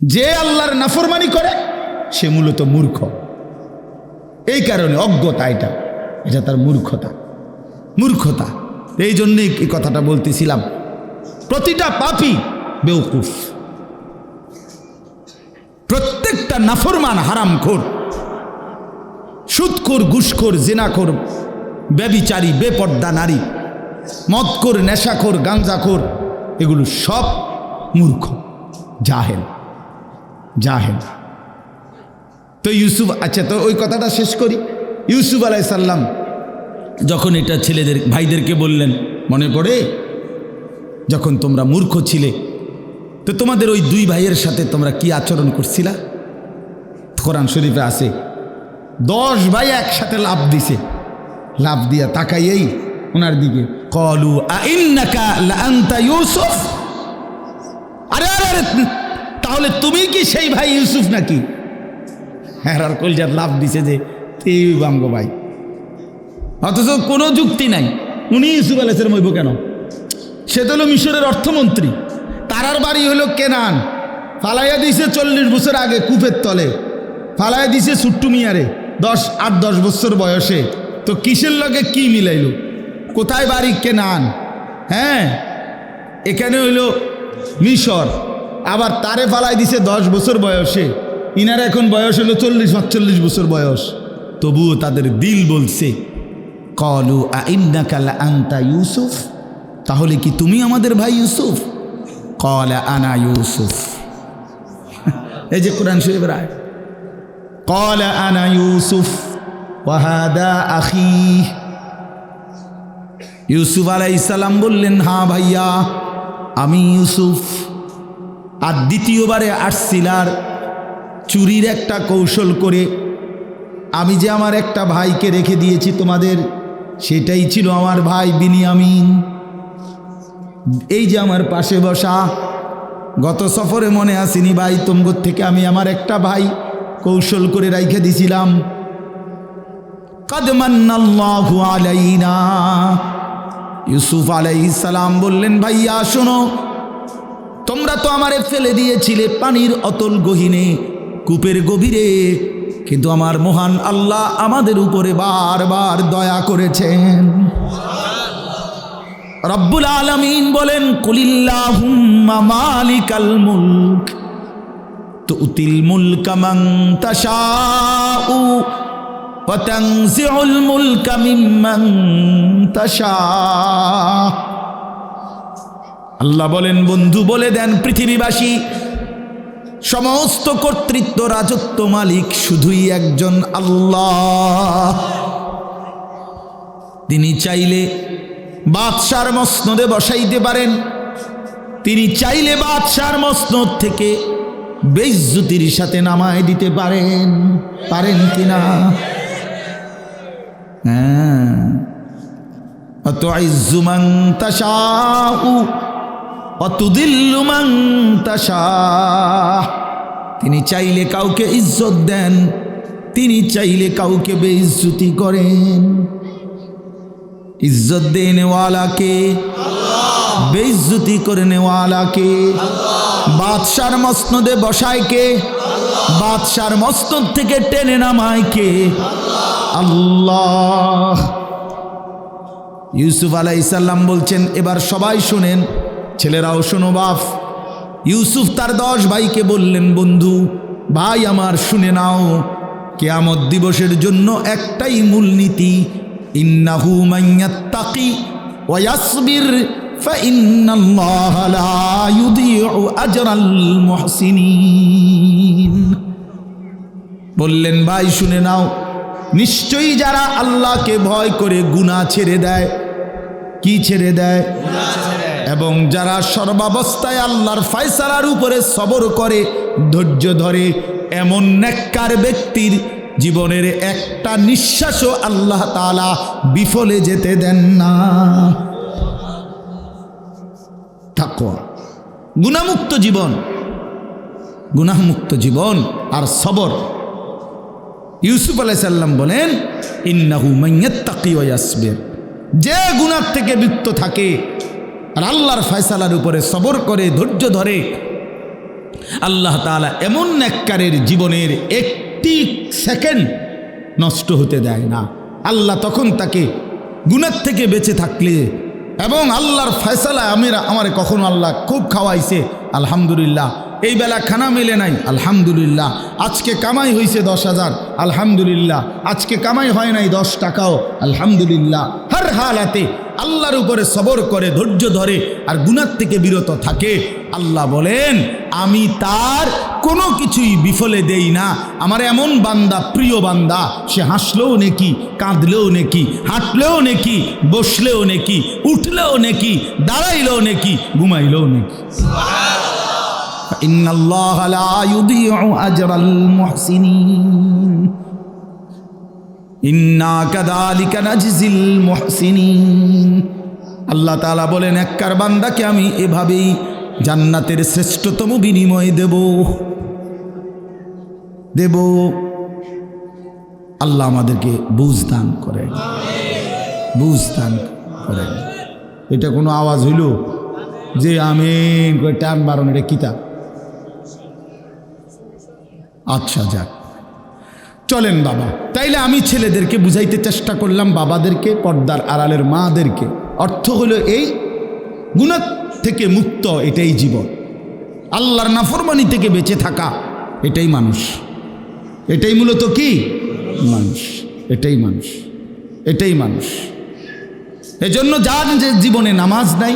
যে আল্লাহর নাফরমানি করে সে মূলত মূর্খ। এই কারণে অজ্ঞতা, এটা তার মূর্খতা। এই জন্যই এই কথাটা বলতেছিলাম, প্রতিটা পাপী বেওকুফ, প্রত্যেকটা নাফরমান হারামখোর, সুদখোর, ঘুষখোর, জিনাখোর, ব্যভিচারী, বেপর্দা নারী, মদখোর, নেশাখোর, গাঞ্জাখোর, এগুলো সব মূর্খ, জাহেল। তো ইউসুফ, আচ্ছা, তো ওই কথাটা শেষ করি। ইউসুফ আলাইহিস সালাম যখন এটা ছেলেদের ভাইদেরকে বললেন, মনে পড়ে যখন তোমরা মূর্খ ছিলে তো তোমাদের ওই দুই ভাইয়ের সাথে তোমরা কি আচরণ করছিলা? কোরআন শরীফে আছে 10 ভাই একসাথে লাভ দিয়া তাকাইয়েই ওনার দিকে ক্বালু আইন্নাকা লাআনতা ইউসুফ, আরে তাহলে তুমি কি সেই ভাই ইউসুফ নাকি? হ্যাঁ, আর কলজার লাভ দিছে যে তুই বামগো ভাই, অথচ কোনো যুক্তি নাই। উনি ইউসুফ আলাইহিস সালাম হইব কেন? সে তো হলো মিশরের অর্থমন্ত্রী, তারার বাড়ি হলো কেনান, ফালাইয়া দিছে 40 বছর আগে কূপের তলে, ফালাইয়া দিছে ছুট্টু মিয়ারে 8-10 বছর বয়সে। তো কিসের লগে কি মিলাইল? কোথায় বাড়ি? কেনান। হ্যাঁ, এখানে হইল মিশর, আবার তারে ফালাই দিছে 10 বছর বয়সে, ইনার এখন বয়স হলো 40-45 বছর বয়স। তবুও তাদের দিল বলছে ক্বালু আইন্নাকা লাআনতা ইউসুফ, তাহলে কি তুমি আমাদের ভাই ইউসুফ? ক্বালা আনা ইউসুফ। এই যে কোরআন শরীফের আয়াত, ক্বালা আনা ইউসুফ ওয়া হাদা আখি। ইউসুফ আলাইহিস সালাম বললেন, হ্যাঁ ভাইয়া, আমি ইউসুফ। আর দ্বিতীয়বারে আসছিলার চুরির একটা কৌশল করে আমি যে আমার একটা ভাইকে রেখে দিয়েছি তোমাদের, সেটাই ছিল আমার ভাই বিনিয়ামিন। এই যে আমার পাশে বসা, গত সফরে মনে আসেনি ভাই, তোমগো থেকে আমি আমার একটা ভাই কৌশল করে রাইখে দিছিলাম। কদ মান্নাল্লাহু আলাইনা। ইউসুফ আলাইহিস সালাম বললেন, ভাইয়া শোনো, তোমরা তো আমারে ফেলে দিয়েছিলে পানির অতল গহীনে, কূপের গভীরে, কিন্তু আমার মহান আল্লাহ আমাদের উপরে বারবার দয়া করেছেন। রব্বুল আলামিন বলেন, কুলিল্লাহুম্মা মালিকাল মুলক তুতিল মুলকা মান তাশাউ ওয়া তানজিউল মুলকা মিম্মান তাশা। আল্লাহ বলেন, বন্ধু বলে দেন পৃথিবীবাসী, সমস্ত কর্তৃত্ব, রাজত্ব মালিক শুধুই একজন আল্লাহ। তিনি চাইলে বাদশার মসনদে বসাইতে পারেন, তিনি চাইলে বাদশার মসনদ থেকে বেইজ্জতির সাথে নামায় দিতে পারেন কিনা? হ্যাঁ, অতুইজ্জু মান তাশাউ ওয়া তুদিল্লু মান তাশা। তিনি চাইলে কাউকে ইজ্জত দেন, তিনি চাইলে কাউকে বেইজ্জতি করেন। ইজ্জত দেনে ওয়ালা কে? আল্লাহ। বেইজ্জতি করনে ওয়ালা কে? আল্লাহ। বাদশার মসনদে বসায় কে? আল্লাহ। বাদশার মসনদ থেকে টেনে নামায় কে? আল্লাহ। ইউসুফ আলাইহিস সালাম বলছেন, এবার সবাই শুনেন, ছেলেরাও শোনো বাপ। ইউসুফ তার 10 ভাইকে বললেন, বন্ধু ভাই আমার শুনে নাও, কিয়ামত দিবসের জন্য একটাই মূলনীতি, ইন্নাহু মান ইয়াত্তাকি ওয়া ইয়াসবির ফাইন্নাল্লাহা লা ইউদিউ আজরাল মুহসিনিন। বললেন, ভাই শুনে নাও, নিশ্চয়ই যারা আল্লাহকে ভয় করে গুনাহ ছেড়ে দেয়, কি ছেড়ে দেয়? এবং যারা সর্বাবস্থায় আল্লাহর ফয়সালার উপরে সবর করে, ধৈর্য ধরে, এমন নেককার ব্যক্তির জীবনের একটা নিঃশ্বাসও আল্লাহ তাআলা বিফলে যেতে দেন না। তাকওয়া, গুনাহমুক্ত জীবন আর সবর। ইউসুফ আলাইহিস সালাম বলেন, ইন্নাহু মান ইয়াত্তাকি ওয়া ইয়াসবির, যে গুনাহ থেকে মুক্ত থাকে আর আল্লাহর ফয়সালার উপরে সবর করে, ধৈর্য ধরে, আল্লাহ তাআলা এমন নেককারের জীবনের একটি সেকেন্ড নষ্ট হতে দেয় না। আল্লাহ তখন তাকে গুনাহ থেকে বেঁচে থাকলে এবং আল্লাহর ফয়সালা আমার কখনো আল্লাহ খুব খাওয়াইছে, আলহামদুলিল্লাহ। এই বেলা খানা মেলে নাই, আলহামদুলিল্লাহ। আজকে কামাই হয়েছে 10,000, আলহামদুলিল্লাহ। আজকে কামাই হয় নাই 10 টাকাও, আলহামদুলিল্লাহ। হর হালাতে আল্লাহর উপরে সবর করে, ধৈর্য ধরে আর গুনাহ থেকে বিরত থাকে। আল্লাহ বলেন আমি তার কোনো কিছুই বিফলে দেই না। আমার এমন বান্দা, প্রিয় বান্দা, সে হাসলেও নেকি, কাঁদলেও নেকি, হাঁটলেও নেকি, বসলেও নেকি, উঠলেও নেকি, দাঁড়াইলেও নেকি, ঘুমাইলেও নেকি। ইন্নাল্লাহা লা ইউদিউ আজরাল মুহসিনিন ইন্না কাযালিকা নাজজিল মুহসিনিন। আল্লাহ তাআলা বলেন নেককার বান্দাকে আমি এভাবেই জান্নাতের শ্রেষ্ঠতম বিনিময় দেব। আল্লাহ আমাদেরকে বুঝ দান করেন, বুঝ দান করেন। এটা কোনো আওয়াজ হইল যে আমিন করে টান বারণ, এটা কিতাব। আচ্ছা যাক, চলেন বাবা। তাইলে আমি ছেলেদেরকে বুঝাইতে চেষ্টা করলাম, বাবাদেরকে, পর্দার আড়ালের মাদেরকে। অর্থ হলো এই গুনাহ থেকে মুক্ত, এটাই জীবন। আল্লাহর নাফরমানি থেকে বেঁচে থাকা, এটাই মানুষ। এটাই মূলত কি মানুষ, এটাই মানুষ, এটাই মানুষ। এজন্য যার যে জীবনে নামাজ নাই,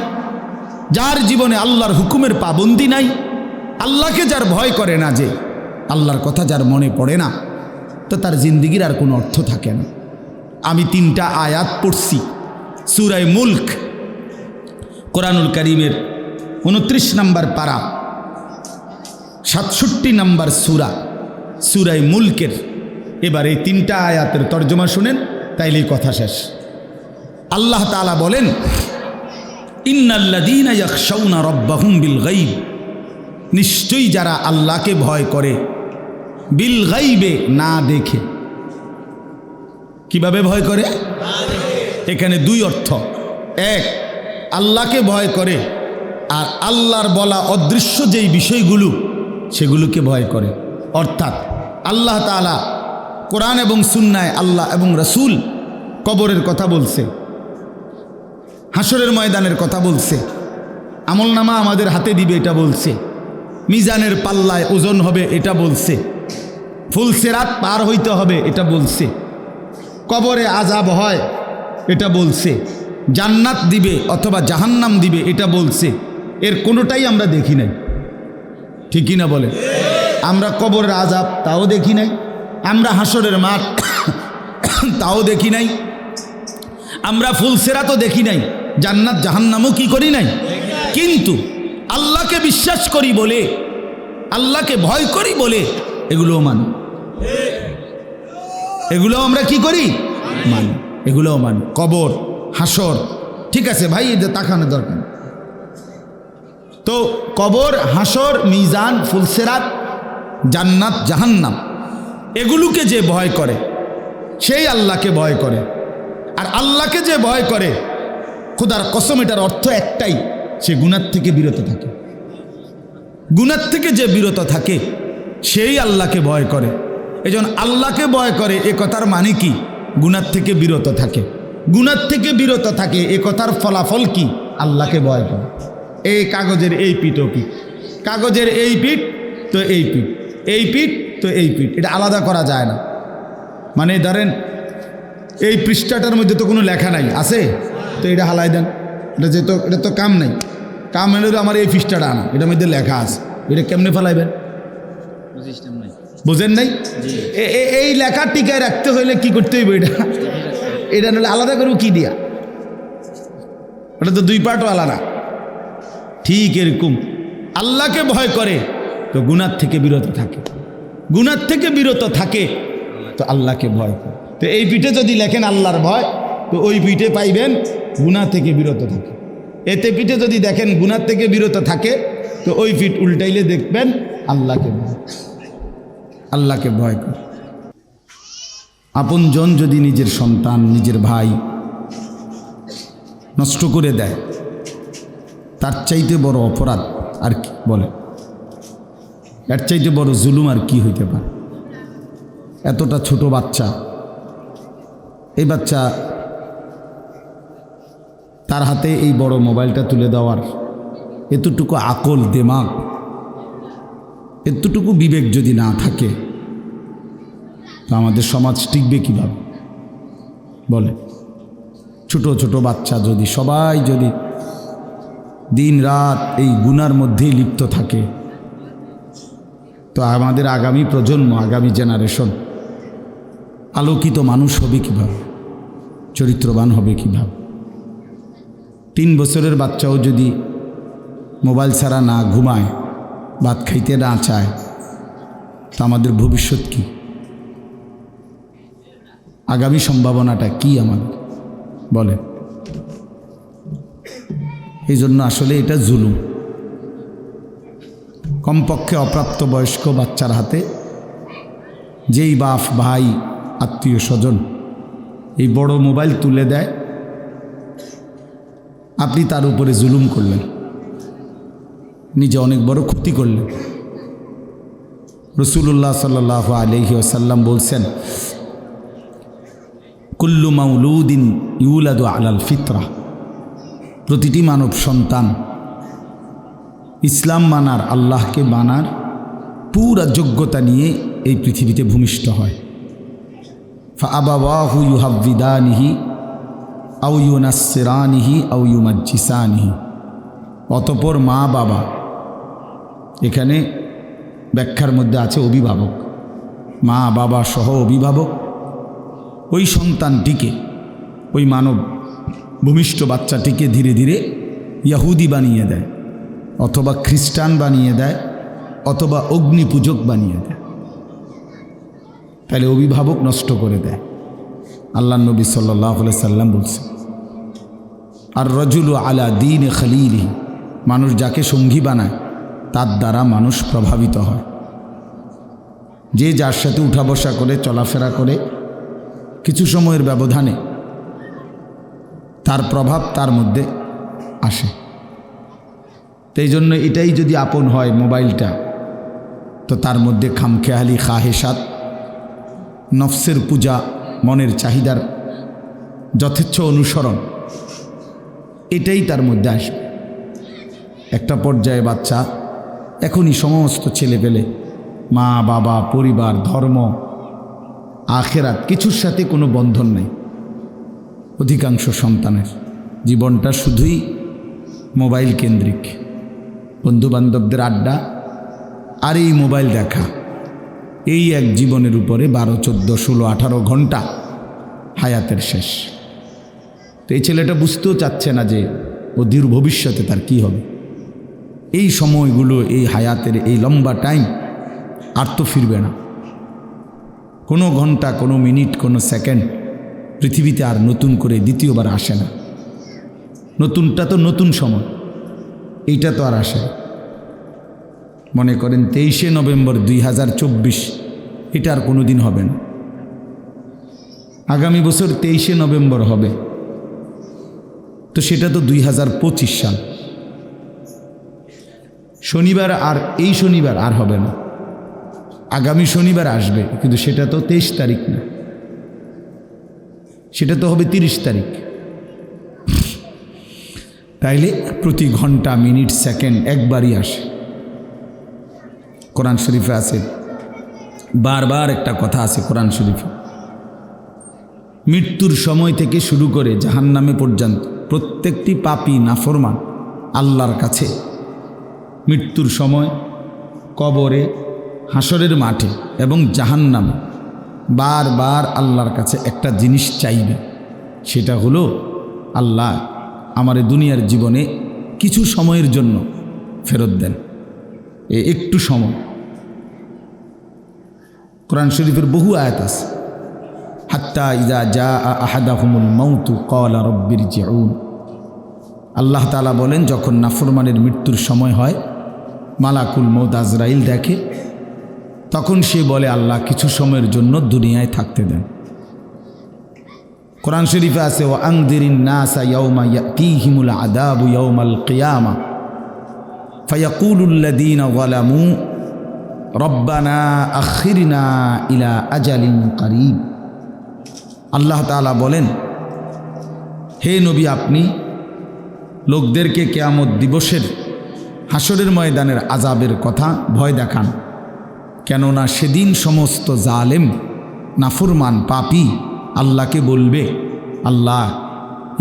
যার জীবনে আল্লাহর হুকুমের পাবন্দি নাই, আল্লাহকে যার ভয় করে না, যে আল্লাহর কথা যার মনে পড়ে না, তো তার জিন্দিগির আর কোনো অর্থ থাকে না। আমি 3টা আয়াত পড়ছি সূরা মুলক, কোরআনুল কারীমের 29 নম্বর পারা, 67 নম্বর সূরা মুলকের। এবার এই 3টা আয়াতের তর্জমা শুনেন, তাইলেই কথা শেষ। আল্লাহ তাআলা বলেন ইন্নাল্লাযীনা ইয়াখশাউনা রাব্বাহুম বিল গায়ব, নিশ্চয়ই যারা আল্লাহকে ভয় করে, বিল গায়বে, না দেখে। কিভাবে ভয় করে? এখানে 2 অর্থ। এক, আল্লাহকে ভয় করে, আর আল্লাহর বলা অদৃশ্য যেই বিষয়গুলো, সেগুলোকে ভয় করে। অর্থাৎ আল্লাহ তাআলা কোরআন এবং সুন্নায়, আল্লাহ এবং রাসূল কবরের কথা বলছে, হাসরের ময়দানের কথা বলছে, আমলনামা আমাদের হাতে দিবে এটা বলছে, মিজানের পাল্লায় ওজন হবে এটা বলছে, ফুলসিরাত পার হইতে হবে এটা বলছে, কবরে আযাব হয় এটা বলছে, জান্নাত দিবে অথবা জাহান্নাম দিবে এটা বলছে। এর কোনোটাই আমরা দেখি নাই, ঠিকই না বলে? আমরা কবরের আযাব তাও দেখি নাই, আমরা হাসরের মাঠ তাও দেখি নাই, আমরা ফুলসিরাতও দেখি নাই, জান্নাত জাহান্নামও কি করি নাই। কিন্তু আল্লাহকে বিশ্বাস করি বলে, আল্লাহকে ভয় করি বলে এগুলোও মানি, এগুলো আমরা কি করি? মানি, এগুলোও মানি। কবর, হাসর, ঠিক আছে ভাই, এটা তাকানোর দরকার। তো কবর, হাসর, মিজান, ফুলসিরাত, জান্নাত, জাহান্নাম, এগুলোকে যে ভয় করে সেই আল্লাহকে ভয় করে। আর আল্লাহকে যে ভয় করে, খোদার কসম, এটার অর্থ একটাই, সে গুনাহ থেকে বিরত থাকে। গুনাহ থেকে যে বিরত থাকে সেই আল্লাহকে ভয় করে। এজন্য আল্লাহকে ভয় করে এ কথার মানে কি? গুনাহ থেকে বিরত থাকে। গুনাহ থেকে বিরত থাকে এ কথার ফলাফল কি? আল্লাহকে ভয় করে। এই কাগজের এই পিঠও পিঠ, কাগজের এই পিঠ তো এই পিঠ, এই পিঠ তো এই পিঠ, এটা আলাদা করা যায় না। মানে ধরেন এই পৃষ্ঠাটার মধ্যে তো কোনো লেখা নাই, আছে তো এটা হালাই দেন, এটা তো কাম নাই। কাম হলে আমার এই পৃষ্ঠাটা আনা, এটার মধ্যে লেখা আছে, এটা কেমনে ফেলাইবেন? বুঝেন নাই? এই লেখা টিকায় রাখতে হইলে কি করতে হইব? এটা নাহলে আলাদা করবো কি দিয়া? ওটা তো 2 পার্টও আলাদা। ঠিক এরকম আল্লাহকে ভয় করে তো গুনাহ থেকে বিরত থাকে, গুনাহ থেকে বিরত থাকে তো আল্লাহকে ভয় করে। তো এই পিঠে যদি লেখেন আল্লাহর ভয়, তো ওই পিঠে পাইবেন গুনাহ থেকে বিরত থাকে। এতে পিঠে যদি দেখেন গুনাহ থেকে বিরত থাকে, তো ওই পিঠ উল্টাইলে দেখবেন আল্লাহকে ভয়, আল্লাহকে ভয় করে। আপনজন যদি নিজের সন্তান, নিজের ভাই নষ্ট করে দেয়, তার চাইতে বড় অপরাধ আর কি বলে? এর চাইতে বড় জুলুম আর কি হইতে পারে? এতটা ছোট বাচ্চা, এই বাচ্চা তার হাতে এই বড় মোবাইলটা তুলে দেওয়ার এতটুকু আকল, দিমাগ, এতটুকু বিবেক যদি না থাকে তো আমাদের সমাজ টিকবে কীভাবে বলে? ছোট ছোট বাচ্চা যদি সবাই যদি দিন রাত এই গুনার মধ্যেই লিপ্ত থাকে তো আমাদের আগামী প্রজন্ম, আগামী জেনারেশন আলোকিত মানুষ হবে কীভাবে? চরিত্রবান হবে কীভাবে? 3 বছরের বাচ্চাও যদি মোবাইল ছাড়া না ঘুমায়, ভাত খাইতে না চায়, তো আমাদের ভবিষ্যৎ কি? আগামী সম্ভাবনাটা কি আমাদের বলে? এই জন্য আসলে এটা জুলুম। কমপক্ষে অপ্রাপ্তবয়স্ক বাচ্চার হাতে যেই বাপ, ভাই, আত্মীয় স্বজন এই বড় মোবাইল তুলে দেয়, আপনি তার উপরে জুলুম করলেন, নিজে অনেক বড় ক্ষতি করলেন। রাসূলুল্লাহ সাল্লাল্লাহু আলাইহি ওয়াসাল্লাম বলছেন, কুল্লু মাউলুদিন ইউলাদু আলাল ফিতরা, প্রতিটি মানব সন্তান ইসলাম মানার, আল্লাহকে মানার পুরা যোগ্যতা নিয়ে এই পৃথিবীতে ভূমিষ্ঠ হয়। ফাআবাওয়াহু ইউহাব্বিদানিহি আও ইউনাসসিরানিহি আও ইউমাজ্জিসানিহি, অতঃপর মা বাবা, এখানে ব্যাখ্যার মধ্যে আছে অভিভাবক, মা বাবা সহ অভিভাবক ওই সন্তানটিকে, ওই মানব ভূমিষ্ঠ বাচ্চাটিকে ধীরে ধীরে ইহুদি বানিয়ে দেয়, অথবা খ্রিস্টান বানিয়ে দেয়, অথবা অগ্নিপূজক বানিয়ে দেয়। তাহলে অভিভাবক নষ্ট করে দেয়। আল্লাহ নবী সাল্লাল্লাহু আলাইহি সাল্লাম বলছেন, আর রাজুলু আলা দীন খলিলিহি, মানুষ যাকে সঙ্গী বানায় তার দ্বারা মানুষ প্রভাবিত হয়। যে যার সাথে উঠা বসা করে, চলাফেরা করে, কিছু সময়ের ব্যবধানে তার প্রভাব তার মধ্যে আসে। তাই জন্য এটাই যদি আপন হয় মোবাইলটা, তো তার মধ্যে খামখেয়ালি, খাহেসাত, নফসের পূজা, মনের চাহিদার যথেচ্ছ অনুসরণ, এটাই তার মধ্যে আসবে। একটা পর্যায়ে বাচ্চা এখনই সমস্ত ছেলে পেলে মা বাবা, পরিবার, ধর্ম, আখেরাত কিছুর সাথে কোনো বন্ধন নেই। অধিকাংশ সন্তানের জীবনটা শুধুই মোবাইল কেন্দ্রিক, বন্ধুবান্ধবদের আড্ডা আর এই মোবাইল দেখা, এই এক জীবনের উপরে 12, 14, 16, 18 ঘন্টা হায়াতের শেষ। তো এই ছেলেটা বুঝতেও চাচ্ছে না যে অধীর ভবিষ্যতে তার কি হবে। এই সময়গুলো, এই হায়াতের এই লম্বা টাইম আর তো ফিরবে না। কোনো ঘন্টা, কোনো মিনিট, কোনো সেকেন্ড পৃথিবীতে আর নতুন করে দ্বিতীয়বার আসে না। নতুনটা তো নতুন সময়, এইটা তো আর আসে না। মনে করেন 23শে নভেম্বর 2024, এটা আর কোনো দিন হবে না। আগামী বছর 23শে নভেম্বর হবে, তো সেটা তো 2025 সাল। শনিবার আর এই শনিবার আর হবে না, আগামী শনিবার আসবে, কিন্তু সেটা তো 23 তারিখ না, সেটা তো হবে 30 তারিখ। তাইলে প্রতি ঘন্টা, মিনিট, সেকেন্ড একবারই আসে। কোরআন শরীফে আছে, বারবার একটা কথা আছে কোরআন শরীফে, মৃত্যুর সময় থেকে শুরু করে জাহান্নামে পর্যন্ত প্রত্যেকটি পাপী নাফরমান আল্লাহর কাছে মৃত্যুর সময়, কবরে, হাসরের মাঠে এবং জাহান্নামে বারবার আল্লাহর কাছে একটা জিনিস চাইবে। সেটা হলো, আল্লাহ আমার দুনিয়ার জীবনে কিছু সময়ের জন্য ফেরত দেন, একটু সময়। কোরআন শরীফের বহু আয়াত আছে, হাত্তা ইযা জাআ আহাদাহুমুল মাউতু ক্বালা রাব্বিরজিউন। আল্লাহ তাআলা বলেন, যখন নাফরমানের মৃত্যুর সময় হয়, মালাকুল মউত আজরাইল দেখে, তখন সে বলে, আল্লাহ কিছু সময়ের জন্য দুনিয়ায় থাকতে দেন। কোরআন শরীফে আছে, ওয়া আনযিরিন নাসা ইয়াওমা ইয়াতিহিমুল আযাবু ইয়াওমাল কিয়ামা ফায়াকুলুল্লাযীনা যালামু রব্বানা আখিরনা ইলা আজালিন করিব। আল্লাহ তাআলা বলেন, হে নবী, আপনি লোকদেরকে কিয়ামত দিবসের হাসরের ময়দানের আযাবের কথা ভয় দেখান, কেননা সেদিন সমস্ত জালেম নাফরমান পাপী আল্লাহকে বলবে, আল্লাহ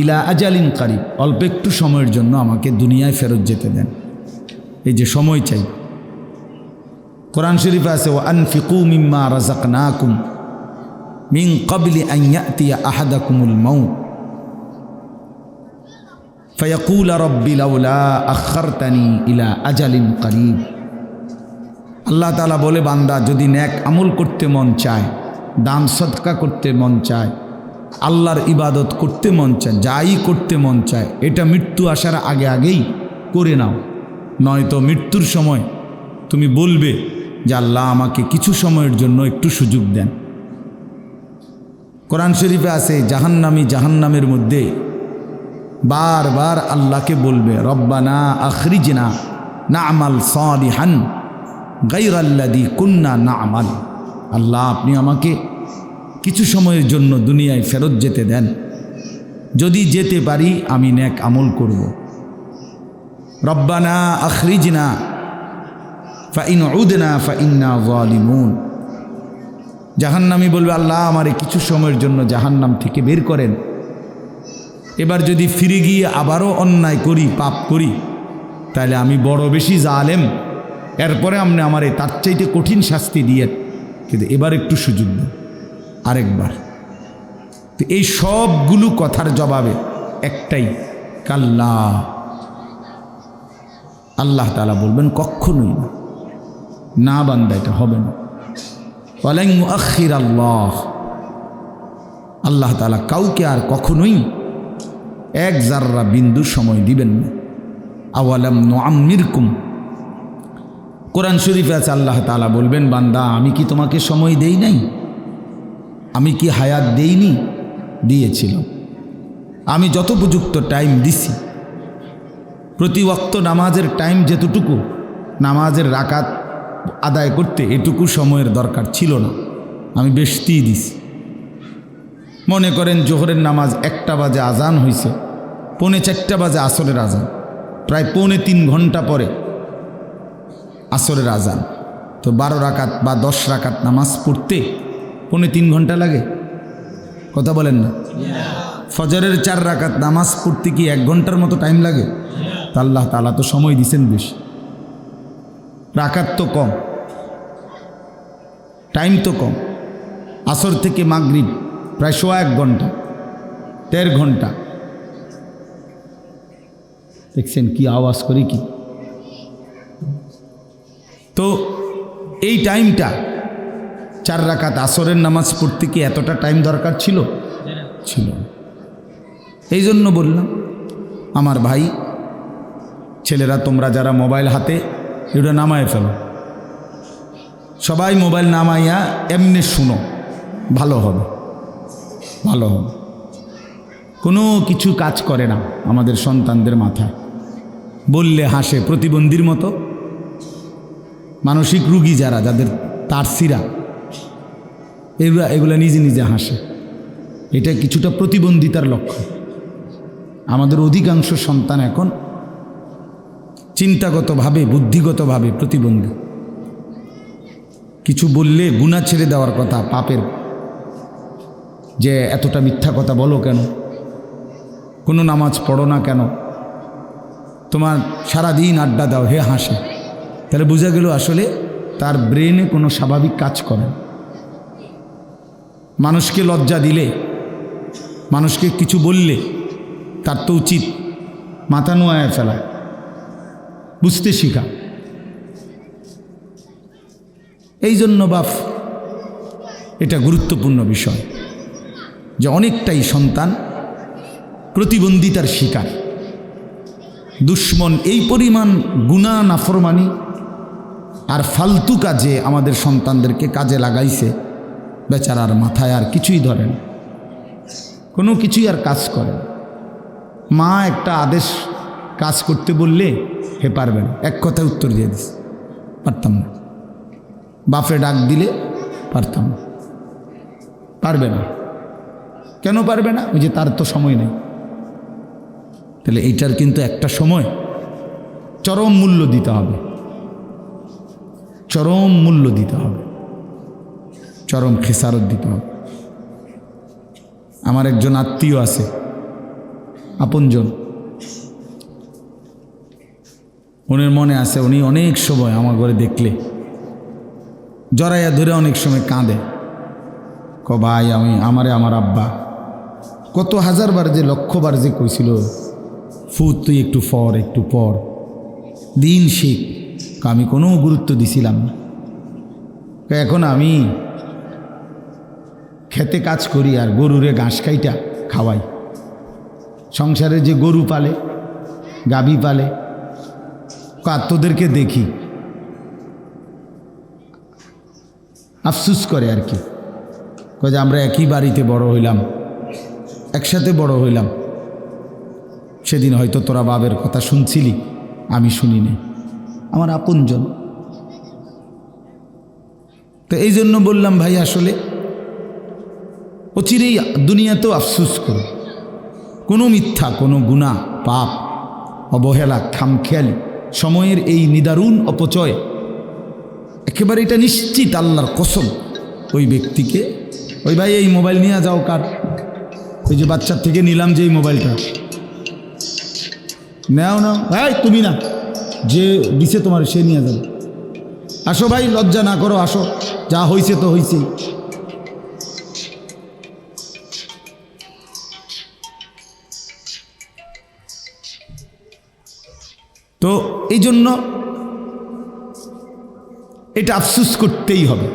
ইলা আজালিন করিব, অল্প একটু সময়ের জন্য আমাকে দুনিয়ায় ফেরত যেতে দেন। এই যে সময় চাই, কোরআন শরীফে আছে, ওয়া আনফিকু মিম্মা রাযাকনাকুম মিন ক্বাবলি আন ইয়াতিয়া আহাদাকুমুল মাউত ফায়াকুল রাব্বি লাউলা আখারতানি ইলা আজালিন করিব। আল্লাহ তাআলা বলে, বান্দা যদি নেক আমল করতে মন চায়, দান সদকা করতে মন চায়, আল্লাহর ইবাদত করতে মন চায়, যাই করতে মন চায়, এটা মৃত্যু আসার আগে আগেই করে নাও, নয়তো মৃত্যুর সময় তুমি বলবে যে আল্লাহ আমাকে কিছু সময়ের জন্য একটু সুযোগ দেন। কোরআন শরীফে আছে, জাহান্নামী জাহান্নামের মধ্যে বারবার আল্লাহকে বলবে, রব্বানা আখরিজনা না'মাল সালিহান গায়রাল্লাযী কুন্না না'মাল। আল্লাহ আপনি আমাকে কিছু সময়ের জন্য দুনিয়ায় ফেরত যেতে দেন, যদি যেতে পারি আমি নেক আমল করব। রব্বানা আখরিজনা ফাইন উদনা ফাইন্না যালিমুন। জাহান্নামী বলবে, আল্লাহ আমারে কিছু সময়ের জন্য জাহান্নাম থেকে বের করেন, এবার যদি ফিরে গিয়ে আবারও অন্যায় করি, পাপ করি, তাহলে আমি বড় বেশি জালেম, এরপরে আপনি আমারে তার চাইতে কঠিন শাস্তি দিয়ে, কিন্তু এবার একটু সুযোগ দেন আরেকবার। তো এই সবগুলো কথার জবাবে একটাই, কাল্লা। আল্লাহ তাআলা বলবেন, কখনোই না, না বান্দা, এটা হবে না। ওয়ালান ইউআখিরাল্লাহ, আল্লাহ তাআলা কাউকে আর কখনোই এক জাররা বিন্দু সময় দিবেন না। আওয়ালাম নুআম্মিরকুম, কোরআন শরীফে আছে, আল্লাহ তাআলা বলবেন, বান্দা আমি কি তোমাকে সময় দেই নাই? আমি কি হায়াত দেইনি? দিয়েছিলাম। আমি যথোপযুক্ত টাইম দিছি। প্রতি ওয়াক্ত নামাজের টাইম যেতটুকু, নামাজের রাকাত আদায় করতে এটুকু সময়ের দরকার ছিল না, আমি বেশিই দিছি। মনে করেন জোহরের নামাজ 1টা বাজে আজান হয়েছে, 3:45 বাজে আসরের আজান, প্রায় 3.25 ঘন্টা পরে আসরের আজান, তো 12 রাকাত বা 10 রাকাত নামাজ পড়তে 3.25 ঘন্টা লাগে? কথা বলেন না? ফজরের 4 রাকাত নামাজ পড়তে কি 1 ঘন্টার মতো টাইম লাগে? তা আল্লাহ তাআলা তো সময় দিছেন বেশি, রাকাত তো কম, টাইম তো কম। আসর থেকে মাগরিব প্রায় 1 ঘন্টা, 1.5 ঘন্টা। দেখছেন কি আওয়াজ করি কি? তো এই টাইমটা 4 রাকাত আসরের নামাজ পড়তে কি এতটা টাইম দরকার ছিল? ছিল। এই জন্য বললাম, আমার ভাই ছেলেরা, তোমরা যারা মোবাইল হাতে, এটা নামায় ফেলো, সবাই মোবাইল নামাইয়া এমনি শুনো, ভালো হবে, ভালো হবে। কোনো কিছু কাজ করে না আমাদের সন্তানদের মাথায়, বললে হাসে, প্রতিবন্ধীর মতো। মানসিক রুগী যারা, যাদের তারসিরা, এগুলা নিজে নিজে হাসে। এটা কিছুটা প্রতিবন্ধিতার লক্ষণ। আমাদের অধিকাংশ সন্তান এখন চিন্তাগতভাবে, বুদ্ধিগতভাবে প্রতিবন্ধী। কিছু বললে গুনাহ ছেড়ে দেওয়ার কথা, পাপের, যে এতটা মিথ্যা কথা বলো কেন, কোনো নামাজ পড়ো না কেন, তোমার সারাদিন আড্ডা দাও, হে হাসে। তাহলে বোঝা গেল আসলে তার ব্রেনে কোনো স্বাভাবিক কাজ করে। মানুষকে লজ্জা দিলে, মানুষকে কিছু বললে তার তো উচিত মাথা নোয়ায় ফেলা, বুঝতে শিখা। এই জন্য বাপ, এটা গুরুত্বপূর্ণ বিষয় যে অনেকটাই সন্তান প্রতিবন্ধিতার শিকার। দুশ্মন এই পরিমাণ গুনাহ, নাফরমানি আর ফালতু কাজে আমাদের সন্তানদেরকে কাজে লাগাইছে, বেচারার মাথায় আর কিছুই ধরে না, কোনো কিছুই আর কাজ করে না। মা একটা আদেশ কাজ করতে বললে হে পারবে না, এক কথায় উত্তর দিয়ে দিস, পারতাম না। বাপে ডাক দিলে পারতাম না, পারবে না। কেন পারবে না? ওই যে তার তো সময় নেই। তাহলে এইটার কিন্তু একটা সময় চরম মূল্য দিতে হবে, চরম মূল্য দিতে হবে, চরম খেসারত দিতে হবে। আমার একজন আত্মীয় আছে, আপনজন, উনির মনে আছে, উনি অনেক সময় আমার ঘরে দেখলে জড়াইয়া ধরে অনেক সময় কাঁদে, ভাই আমার আব্বা কত হাজারবার যে লক্ষবার যে কইছিল, ফুট তুই একটু পর দিন শিখ। আমি কোনো গুরুত্ব দিছিলাম না। এখন আমি খেতে কাজ করি আর গরুরে ঘাস খাইটা খাওয়াই। সংসারে যে গরু পালে, গাভী পালে, তোদেরকে দেখি আফসুস করে আর কি, যে আমরা একই বাড়িতে বড় হইলাম, একসাথে বড় হইলাম, সেদিন হয়তো তোরা বাবের কথা শুনছিলি, আমি শুনি নাই। আমার আপনজন। তো এই জন্য বললাম ভাই, আসলে অচিরেই দুনিয়াতেও আফসুস করো। কোনো মিথ্যা, কোনো গুনাহ, পাপ, অবহেলা, খামখেয়ালি, সময়ের এই নিদারুণ অপচয়, একেবারে এটা নিশ্চিত আল্লাহর কসম, ওই ব্যক্তিকে, ওই ভাই এই মোবাইল নিয়ে যাও, কার ওই যে বাচ্চার থেকে নিলাম যে এই মোবাইলটা নেও না ভাই, তুমি না, যে দিছে তোমার সে নিয়ে যাবে। আসো ভাই, লজ্জা না করো, আসো, যা হয়েছে তো হয়েছে। তো এই জন্য এটা আফসুস করতেই হবে।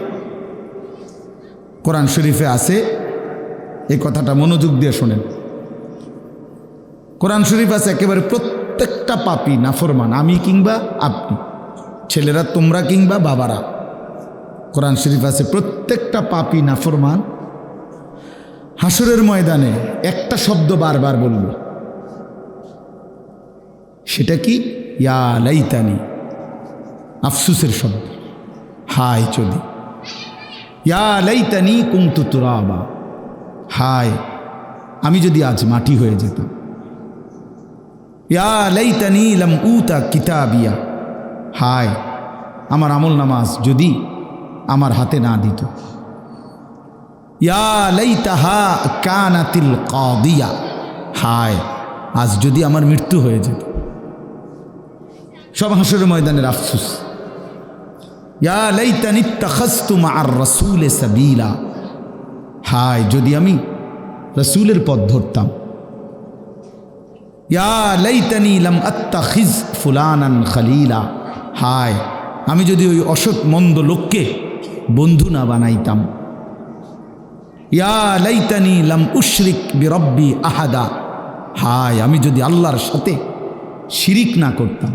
কোরআন শরীফে আছে, এই কথাটা মনোযোগ দিয়ে শোনেন। কোরআন শরীফ আছে একেবারে প্রত্যেকটা পাপী নাফরমান, আমি কিংবা আপনি, ছেলেরা তোমরা কিংবা বাবারা, কোরআন শরীফ আছে প্রত্যেকটা পাপী নাফরমান হাসরের ময়দানে একটা শব্দ বারবার বলবে। সেটা কি? ইয়া লাইতানি, আফসুসের শব্দ। হায় যদি, ইয়া লাইতানি কুনতু তুরাবা, হায় আমি যদি আজ মাটি হয়ে যেতাম। ইয়া লাইতানি লাম উতা কিতাবিয়া, হায় আমার আমল নামাজ যদি আমার হাতে না দিত। ইয়া লাইতাহা কানাতিল কাদিয়া, হায় আজ যদি আমার মৃত্যু হয়ে যেত। সব হাসরের ময়দানের আফসুস। ইয়া লাইতানি ইত্তাখাযতু মা'আর রাসূলি সাবিলা, হায় যদি আমি রাসূলের পথ ধরতাম। ইয়া লাইতানি লাম আত্তাখিজ ফুলানান খলিলা, হায় আমি যদি ওই অসৎ মন্দ লোককে বন্ধু না বানাইতাম। ইয়া লাইতানি লাম উশরিক বিরব্বি আহাদা, হায় আমি যদি আল্লাহর সাথে শিরিক না করতাম।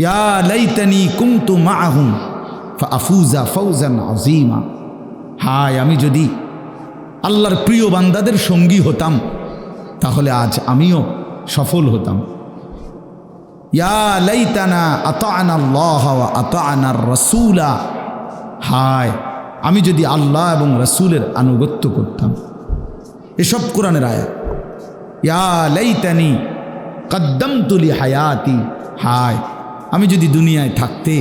ইয়া লাইতানি কুনতু মাআহুম ফাআফুজা ফাওজান আযীমা, হায় আমি যদি আল্লাহর প্রিয় বান্দাদের সঙ্গী হতাম, তাহলে আজ আমিও সফল হতাম। ইয়া লাইতানা আতা'না আল্লাহ ওয়া আতা'না আর-রাসূলা, হায় আমি যদি আল্লাহ এবং রাসূলের আনুগত্য করতাম। এসব কোরআনের আয়াত। ইয়া লাইতানি কদ্দামতু লি হায়াতি, হায় আমি যদি দুনিয়ায় থাকতে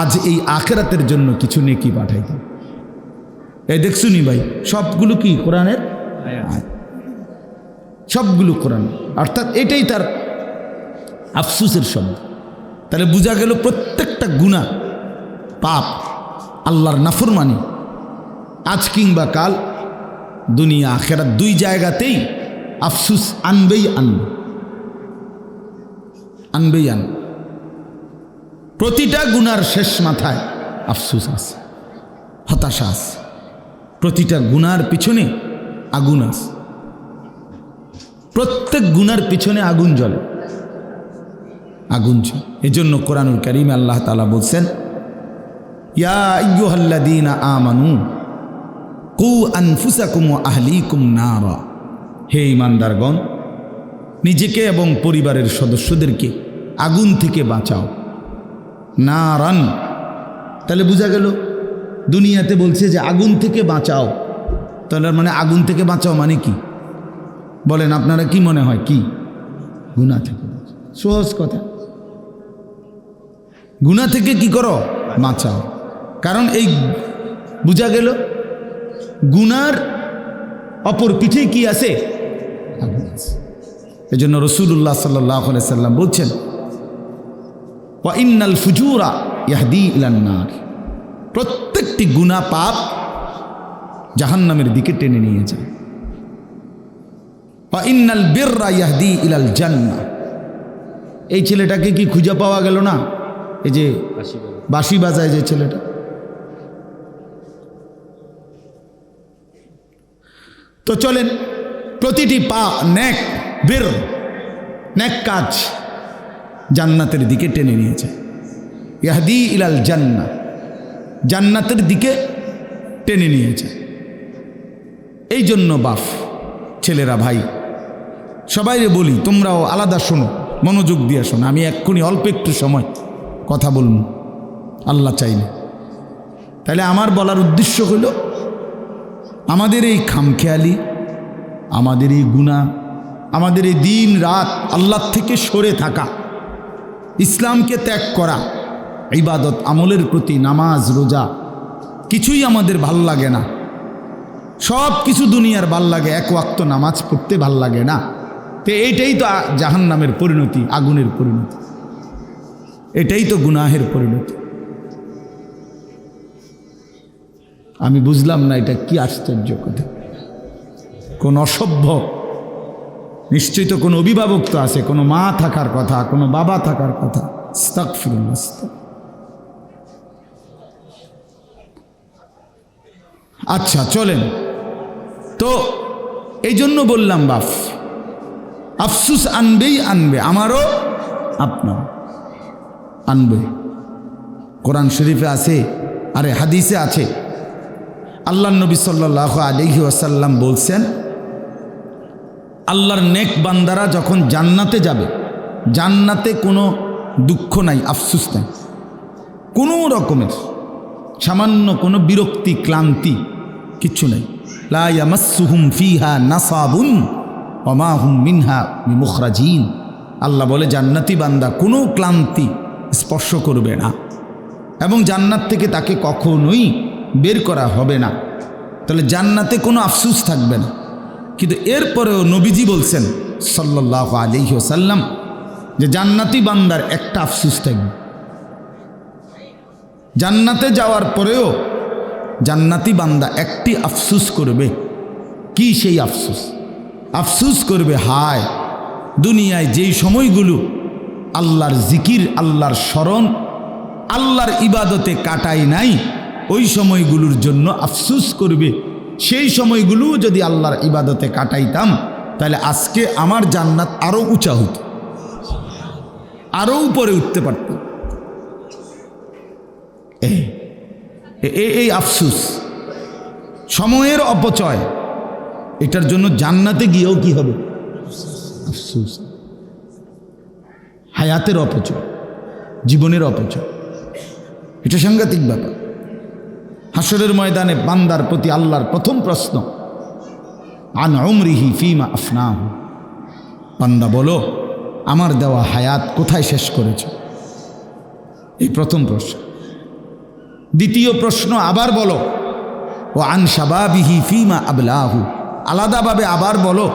আজ এই আখিরাতের জন্য কিছু নেকি পাঠাইতাম। এই দেখছুনি ভাই, সবগুলো কি কোরআনের আয়াত, সবগুলো কোরআন। অর্থাৎ এটাই তার আফসুসের শব্দ। তাহলে বোঝা গেল প্রত্যেকটা গুনাহ, পাপ, আল্লাহর নাফরমানি আজ কিংবা কাল, দুনিয়া আখিরাত দুই জায়গাতেই আফসুস আনবেই আনবে, আনবেই আনবে। প্রতিটা গুনার শেষ মাথায় আফসুস আছে, হতাশা আছে। প্রতিটা গুনার পিছনে আগুন আছে, প্রত্যেক গুনার পিছনে আগুন জ্বলে, আগুন জ্বলে। এজন্য কোরআনুল কারীমে আল্লাহ তাআলা বলছেন, ইয়া আইয়ুহাল্লাযীনা আমানু কু আনফুসাকুম ওয়া আহলিকুম নারা, হে ঈমানদারগণ নিজেকে এবং পরিবারের সদস্যদেরকে আগুন থেকে বাঁচাও। নারান, তাহলে বোঝা গেল দুনিয়াতে বলছে যে আগুন থেকে বাঁচাও, তাহলে মানে আগুন থেকে বাঁচাও মানে কি বলেন আপনারা, কি মনে হয়? কি গুনাহ থেকে? সহজ কথা, গুনাহ থেকে কি করো? বাঁচাও। কারণ এই বোঝা গেল গুনার অপর পিঠে কি আছে? আগুন আছে। এই জন্য রাসূলুল্লাহ সাল্লাল্লাহু আলাইহি সাল্লাম বলছেন ওয়া ইন্নাল ফুজুরা ইয়াহদি ইলান নার, প্রত্যেকটি গুনাহ পাপ জাহান্নামের দিকে টেনে নিয়ে যায়। ওয়া ইন্নাল বিররা ইয়াহদি ইলাল জান্নাহ, এই ছেলেটাকে কি খুঁজে পাওয়া গেল না? এই যে বাঁশি বাজায় যে ছেলেটা, তো চলেন প্রতিটি নেক বীর নেক কাজ জান্নাতের দিকে টেনে নিয়েছে। ইয়াহদি ইলাল জান্নাহ, জান্নাতের দিকে টেনে নিয়েছে। এই জন্য বাপ ছেলেরা ভাই সবাইরে বলি, তোমরাও আলাদা শোনো, মনোযোগ দিয়ে শোনো। আমি এক্ষুনি অল্প একটু সময় কথা বলবো আল্লাহ চাইলে। তাহলে আমার বলার উদ্দেশ্য হলো আমাদের এই খামখেয়ালি, আমাদের এই গুনাহ, আমাদের এই দিন রাত আল্লাহর থেকে সরে থাকা, ইসলামকে ত্যাগ করা, ইবাদত আমলের প্রতি নামাজ রোজা কিছুই আমাদের ভাল লাগে না। সব কিছু দুনিয়ার ভাল লাগে, এক ওয়াক্ত নামাজ পড়তে ভাল লাগে না। তো এইটাই তো জাহান্নামের পরিণতি, আগুনের পরিণতি, এটাই তো গুনাহের পরিণতি। আমি বুঝলাম না এটা কি আশ্চর্য কথা। কোন অসভ্য, নিশ্চয়ই তো কোনো অভিভাবক তো আছে, কোনো মা থাকার কথা, কোনো বাবা থাকার কথা। আস্তাগফিরুল্লাহ। আচ্ছা চলেন, তো এই জন্য বললাম বাপ আফসুস আনবেই আনবে, আমারও আপনার আনবে। কোরআন শরীফে আছে, আরে হাদিসে আছে, আল্লাহর নবী সাল্লাল্লাহু আলাইহি ওয়াসাল্লাম বলছেন আল্লাহর নেক বান্দারা যখন জান্নাতে যাবে, জান্নাতে কোনো দুঃখ নাই, আফসুস নাই, কোনো রকমের সামান্য কোনো বিরক্তি ক্লান্তি কিচ্ছু নাই। লা ইয়ামাসসুহুম ফিহা নাসাবুন ওয়া মা হুম মিনহা বিমুখরাজিন। আল্লাহ বলে জান্নাতি বান্দা কোনো ক্লান্তি স্পর্শ করবে না এবং জান্নাত থেকে তাকে কখনোই বের করা হবে না। তাহলে জান্নাতে কোনো আফসোস থাকবে না। কিন্তু এরপরেও নবীজি বলছেন সাল্লাল্লাহু আলাইহি ওয়াসাল্লাম যে জান্নাতি বান্দার একটা আফসোস থাকবে। জান্নাতে যাওয়ার পরেও জান্নাতি বান্দা একটি আফসোস করবে। কি সেই আফসোস? আফসোস করবে, হায় দুনিয়ায় যেই সময়গুলো আল্লাহর জিকির, আল্লাহর স্মরণ, আল্লাহর ইবাদতে কাটাই নাই, ওই সময়গুলোর জন্য আফসোস করবে। সেই সময়গুলো যদি আল্লাহর ইবাদতে কাটাইতাম তাহলে আজকে আমার জান্নাত আরো উঁচা হতো, আরো উপরে উঠতে পারত। এই আফসোস, সময়ের অপচয়, এটার জন্য জান্নাতে গিয়েও কি হবে? আফসোস। হায়াতের অপচয়, জীবনের অপচয়, এটা সাংঘাতিক ব্যাপার। হাসরের ময়দানে বান্দার প্রতি আল্লাহর প্রথম প্রশ্ন, আন উমরিহি ফিমা আফনাহু, বান্দা বলো আমার দেওয়া হায়াত কোথায় শেষ করেছে? এই প্রথম প্রশ্ন। দ্বিতীয় প্রশ্ন আবার বলো, ও আন শাবাবিহি ফিমা আবলাহু, আলাদাভাবে আবার বলো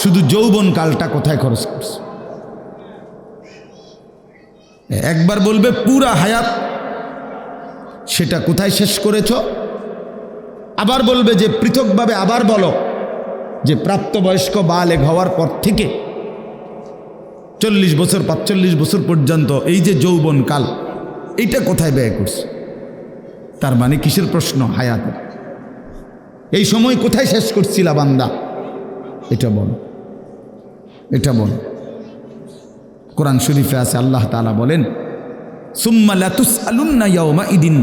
শুধু যৌবন কালটা কোথায় খরচ করছে। একবার বলবে পুরা হায়াত, সেটা কোথায় শেষ করেছ। আবার বলবে যে পৃথকভাবে আবার বলো যে প্রাপ্তবয়স্ক বালেগ হওয়ার পর থেকে 40 বছর 45 বছর পর্যন্ত এই যে যৌবন কাল, এইটা কোথায় ব্যয় করছে। তার মানে কিসের প্রশ্ন? হায়াতের। এই সময় কোথায় শেষ করছিলা বান্দা, এটা বলো, এটা বলো। কোরআন শরীফে আছে, আল্লাহ তাআলা বলেন সুম্মা লাতুসআলুন্না ইয়াওমাইদিন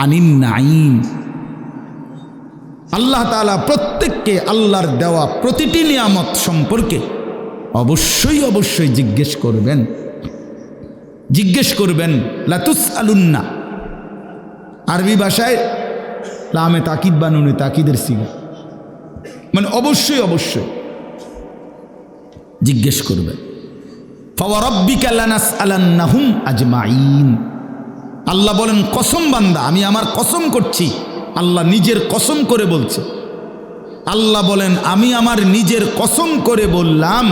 আনিন নাঈম। আল্লাহ তাআলা প্রত্যেককে আল্লাহর দেওয়া প্রতিটি নিয়ামত সম্পর্কে অবশ্যই অবশ্যই জিজ্ঞেস করবেন, জিজ্ঞেস করবেন। লাতুসআলুন্না, আরবি ভাষায় লামে তাকিদ বা নুনে তাকিদের সিগা, মানে অবশ্যই অবশ্যই জিজ্ঞেস করবে। ফাওয়ারাব্বিকা লানাসআলান্নাহুম আজমাইন। আল্লাহ বলেন কসম বান্দা, আমি আমার কসম করছি। আল্লাহ নিজের কসম করে বলছে। আল্লাহ বলেন আমি আমার নিজের কসম করে বললাম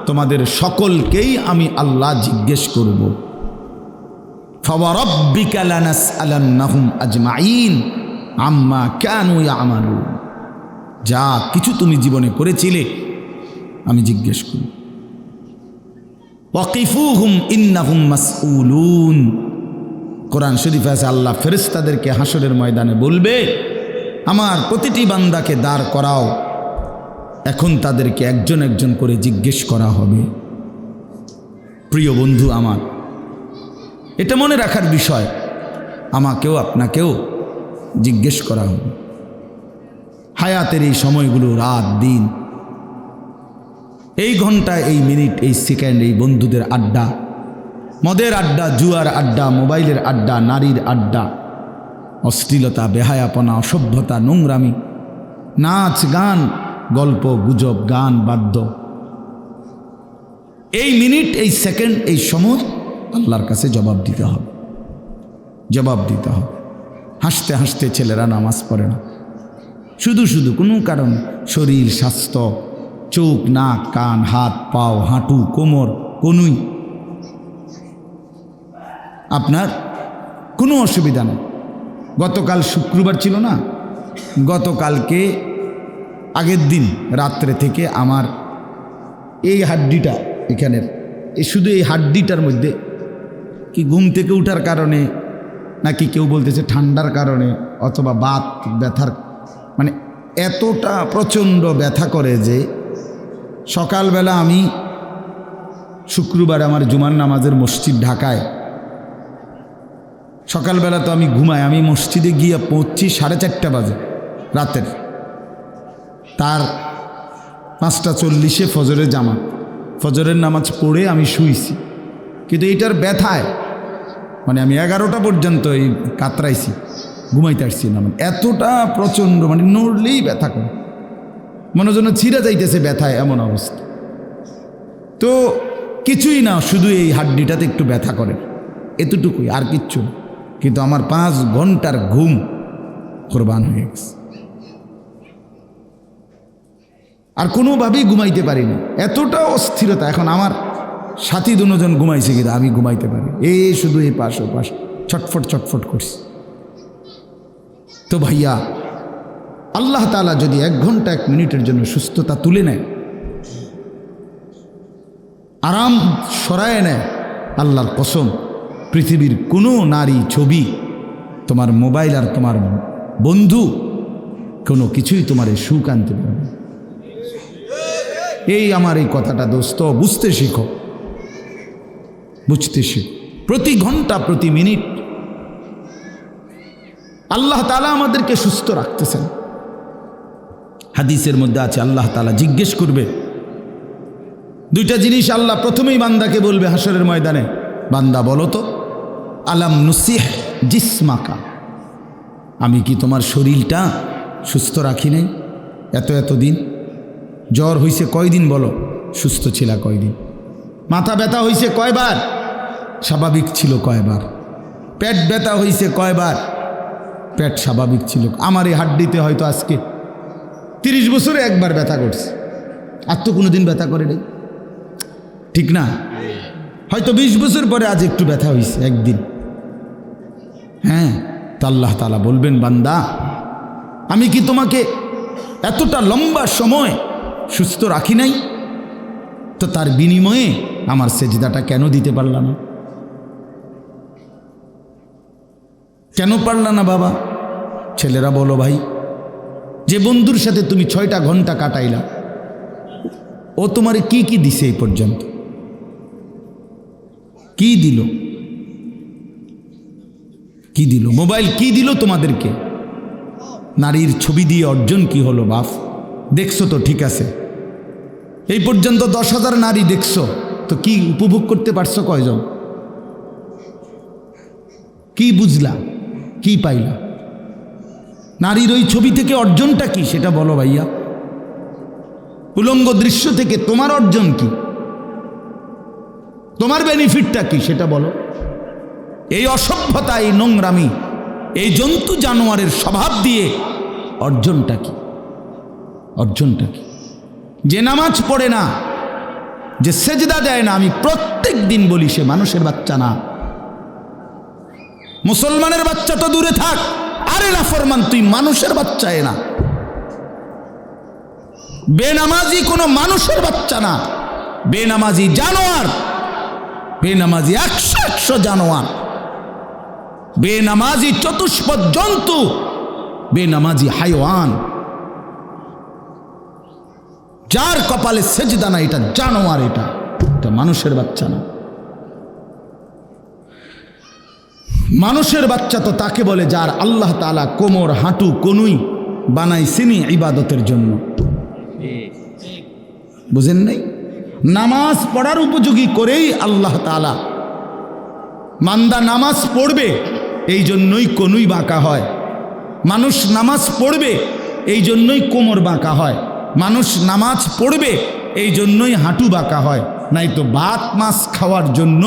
তোমাদের সকলকেই আমি আল্লাহ জিজ্ঞেস করব। ফাওয়ারাব্বিকা লানাসআলান্নাহুম আজমাইন আম্মা কানু ইয়ামালুন। যা কিছু তুমি জীবনে করেছিলে আমি জিজ্ঞেস করি। ওয়াকিফুহুম ইন্নাহুম মাসউলুন। কোরআন শরীফে আছে আল্লাহ ফেরেশতাদেরকে হাসরের ময়দানে বলবে আমার প্রতিটি বান্দাকে দাঁড় করাও, এখন তাদেরকে একজন একজন করে জিজ্ঞেস করা হবে। প্রিয় বন্ধু আমার, এটা মনে রাখার বিষয়, আমাকেও আপনাকেও জিজ্ঞেস করা হবে। হায়াতের এই সময়গুলো, রাত দিন, এই ঘন্টা, এই মিনিট, এই সেকেন্ড, এই বন্ধুদের আড্ডা, মদের আড্ডা, জুয়ার আড্ডা, মোবাইলের আড্ডা, নারীর আড্ডা, অশ্লীলতা, বেহায়াপনা, অসভ্যতা, নোংরামি, নাচ গান, গল্প গুজব, গান বাদ্য, এই মিনিট, এই সেকেন্ড, এই সময় আল্লাহর কাছে জবাব দিতে হবে। জবাব দিতে হবে। হাসতে হাসতে ছেলেরা নামাজ পড়ে না, শুধু শুধু কোনো কারণ, শরীর স্বাস্থ্য, চোখ নাক কান হাত পাও হাঁটু কোমর কনুই, আপনার কোনো অসুবিধা নেই। গতকাল শুক্রবার ছিল না, গতকালকে আগের দিন রাত্রে থেকে আমার এই হাড্ডিটা এখানের, শুধু এই হাড্ডিটার মধ্যে কি ঘুম থেকে উঠার কারণে নাকি কেউ বলতেছে ঠান্ডার কারণে অথবা বাত ব্যথার, মানে এতটা প্রচণ্ড ব্যথা করে যে সকালবেলা আমি শুক্রবার আমার জুমার নামাজের মসজিদ ঢাকায়, সকালবেলা তো আমি ঘুমাই, আমি মসজিদে গিয়ে পৌঁছছি 4:30 বাজে রাতের, তার 5:40 ফজরের জামাত, ফজরের নামাজ পড়ে আমি শুইছি। কিন্তু এইটার ব্যথায় মানে আমি 11টা পর্যন্ত এই কাতরাইছি, ঘুমাইতে আসছি না, মানে এতটা প্রচণ্ড, মানে নড়লেই ব্যথা করে, মনে যেন ছিঁড়ে যাইতেছে ব্যথায়, এমন অবস্থা। তো কিছুই না, শুধু এই হাড্ডিটাতে একটু ব্যথা করে, এতটুকুই, আর কিচ্ছু। কিন্তু আমার 5 ঘন্টার ঘুম কোরবান হয়ে গেছে, আর কোনোভাবেই ঘুমাইতে পারি না, এতটা অস্থিরতা। এখন আমার সাথী দুজন ঘুমাইছে, কিন্তু আমি ঘুমাইতে পারি, শুধু এই পাশ ও পাশ ছটফট ছটফট করছি। তো ভাইয়া, আল্লাহ তাআলা যদি 1 ঘন্টা 1 মিনিটের জন্য সুস্থতা তুলে নেয়, আরাম সরায় নেয়, আল্লাহর কসম পৃথিবীর কোনো নারী ছবি, তোমার মোবাইল আর তোমার বন্ধু কোনো কিছুই তোমার এই সুখ আনতে পারবে। এই আমার এই কথাটা দোস্ত বুঝতে শিখো, বুঝতে শিখো। প্রতি ঘন্টা প্রতি মিনিট আল্লাহ তাআলা আমাদেরকে সুস্থ রাখতেছেন। হাদিসের মধ্যে আছে আল্লাহ তাআলা জিজ্ঞেস করবে 2টা জিনিস। আল্লাহ প্রথমেই বান্দাকে বলবে হাসরের ময়দানে, বান্দা বলো তো, আলাম নুসিহ জিসমাকা, আমি কি তোমার শরীরটা সুস্থ রাখি নাই এতদিন? জ্বর হইছে কয়দিন বলো, সুস্থ ছিল কয়দিন? মাথা ব্যথা হইছে কয়বার, স্বাভাবিক ছিল কয়বার? পেট ব্যথা হইছে কয়বার, পেট স্বাভাবিক ছিল? আমার এই হাড্ডিতে হয়তো আজকে 30 বছরে একবার ব্যথা করছে, আর তো কোনোদিন ব্যথা করে নাই, ঠিক না? হয়তো 20 বছর পরে আজ একটু ব্যথা হয়েছে একদিন। হ্যাঁ, তো আল্লাহ তাআলা বলবেন, বান্দা আমি কি তোমাকে এতটা লম্বা সময় সুস্থ রাখি নাই? তো তার বিনিময়ে আমার সেজদাটা কেন দিতে পারলাম না? কেন পারলা না বাবা? ছেলেরা বলো ভাই, যে বন্ধুর সাথে তুমি 6টা ঘন্টা কাটাইলা, ও তোমারে কি কি দিছে এই পর্যন্ত? কি দিল? কি দিল? মোবাইল কি দিল তোমাদেরকে? নারীর ছবি দিয়ে অর্জন কি হলো বাপ? দেখছো তো, ঠিক আছে, এই পর্যন্ত 10,000 নারী দেখছো, তো কি উপভোগ করতে পারছো কয়জন? কি বুঝলা? কি পাইলা? নারীর ওই ছবি থেকে অর্জনটা কি সেটা বলো ভাইয়া। উলঙ্গ দৃশ্য থেকে তোমার অর্জন কি, তোমার বেনিফিটটা কি সেটা বলো। এই অসভ্যতা, এই নোংরামি, এই জন্তু জানোয়ারের স্বভাব দিয়ে অর্জনটা কি? অর্জনটা কি? যে নামাজ পড়ে না, যে সেজদা দেয় না, আমি প্রত্যেক দিন বলি সে মানুষের বাচ্চা না। মুসলমানের বাচ্চা তো দূরে থাক, আরে নাফরমান তুই মানুষের বাচ্চা না। বেনামাজি কোনো মানুষের বাচ্চা না, বেনামাজি জানোয়ার, বেনামাজি 100 জানোয়ার, বেনামাজি চতুষ্পদ জন্তু, বেনামাজি হাইওয়ান। যার কপালে সেজদা না এটা জানোয়ার, এটা মানুষের বাচ্চা না। মানুষের বাচ্চা তো তাকে বলে যার আল্লাহ তাআলা কোমর, হাঁটু, কনুই বানাইছেনি ইবাদতের জন্য। বুঝেন নাই? নামাজ পড়ার উপযোগী করেই আল্লাহ তাআলা, মান্দা নামাজ পড়বে এই জন্যই কনুই বাঁকা হয়, মানুষ নামাজ পড়বে এই জন্যই কোমর বাঁকা হয়, মানুষ নামাজ পড়বে এই জন্যই হাঁটু বাঁকা হয়। নাই তো ভাত মাছ খাওয়ার জন্য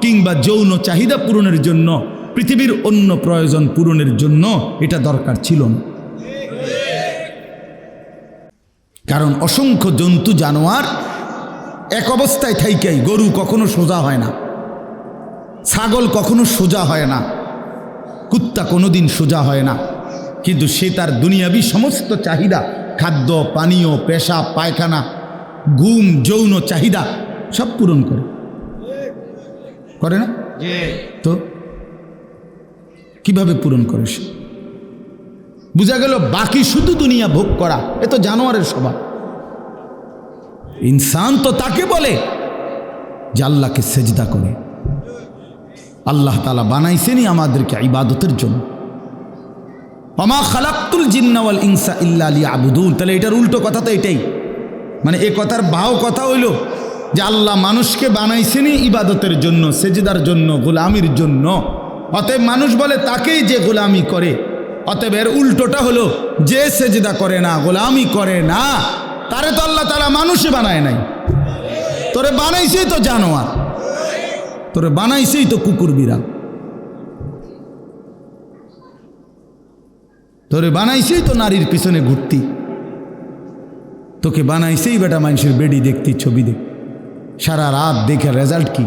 কিংবা যৌন চাহিদা পূরণের জন্য, পৃথিবীর অন্য প্রয়োজন পূরণের জন্য এটা দরকার ছিল না। কারণ অসংখ্য জন্তু জানোয়ার এক অবস্থায় থাইকাই, গরু কখনো সোজা হয় না, ছাগল কখনো সোজা হয় না, কুত্তা কোনোদিন সোজা হয় না, কিন্তু সে তার দুনিয়াবি সমস্ত চাহিদা, খাদ্য, পানীয়, পেশাব, পায়খানা, ঘুম, যৌন চাহিদা সব পূরণ করে না? তো কিভাবে পূরণ করে সে? বুঝা গেল বাকি শুধু দুনিয়া ভোগ করা, এ তো জানোয়ারের স্বভাব। ইনসান তো তাকে বলে যে আল্লাহকে সেজদা করে। আল্লাহ তাআলা বানাইছেনই আমাদেরকে ইবাদতের জন্য। ওমা খালাকতুল জিন্না ওয়াল ইনসা ইল্লা লিয়াবুদুন। তাহলে এটার উল্টো কথা তো এটাই, মানে এ কথার বাও কথা হইল যে আল্লাহ মানুষকে বানাইছেনই ইবাদতের জন্য, সেজদার জন্য, গোলামির জন্য। অতএব মানুষ বলে তাকেই যে গোলামি করে। অতএব এর উল্টোটা হলো যে সেজদা করে না, গোলামি করে না, তারে তো আল্লাহ তাআলা মানুষে বানায় নাই। তোরে বানাইছেই তো জানোয়ার, তোরে বানাইছেই তো কুকুর বিড়াল, তোরে বানাইছেই তো নারীর পিছনে ঘুরতি, তোকে বানাইছেই বেটা মানুষের বেডি দেখতি, ছবি দেখ, সারা রাত দেখে রেজাল্ট কি?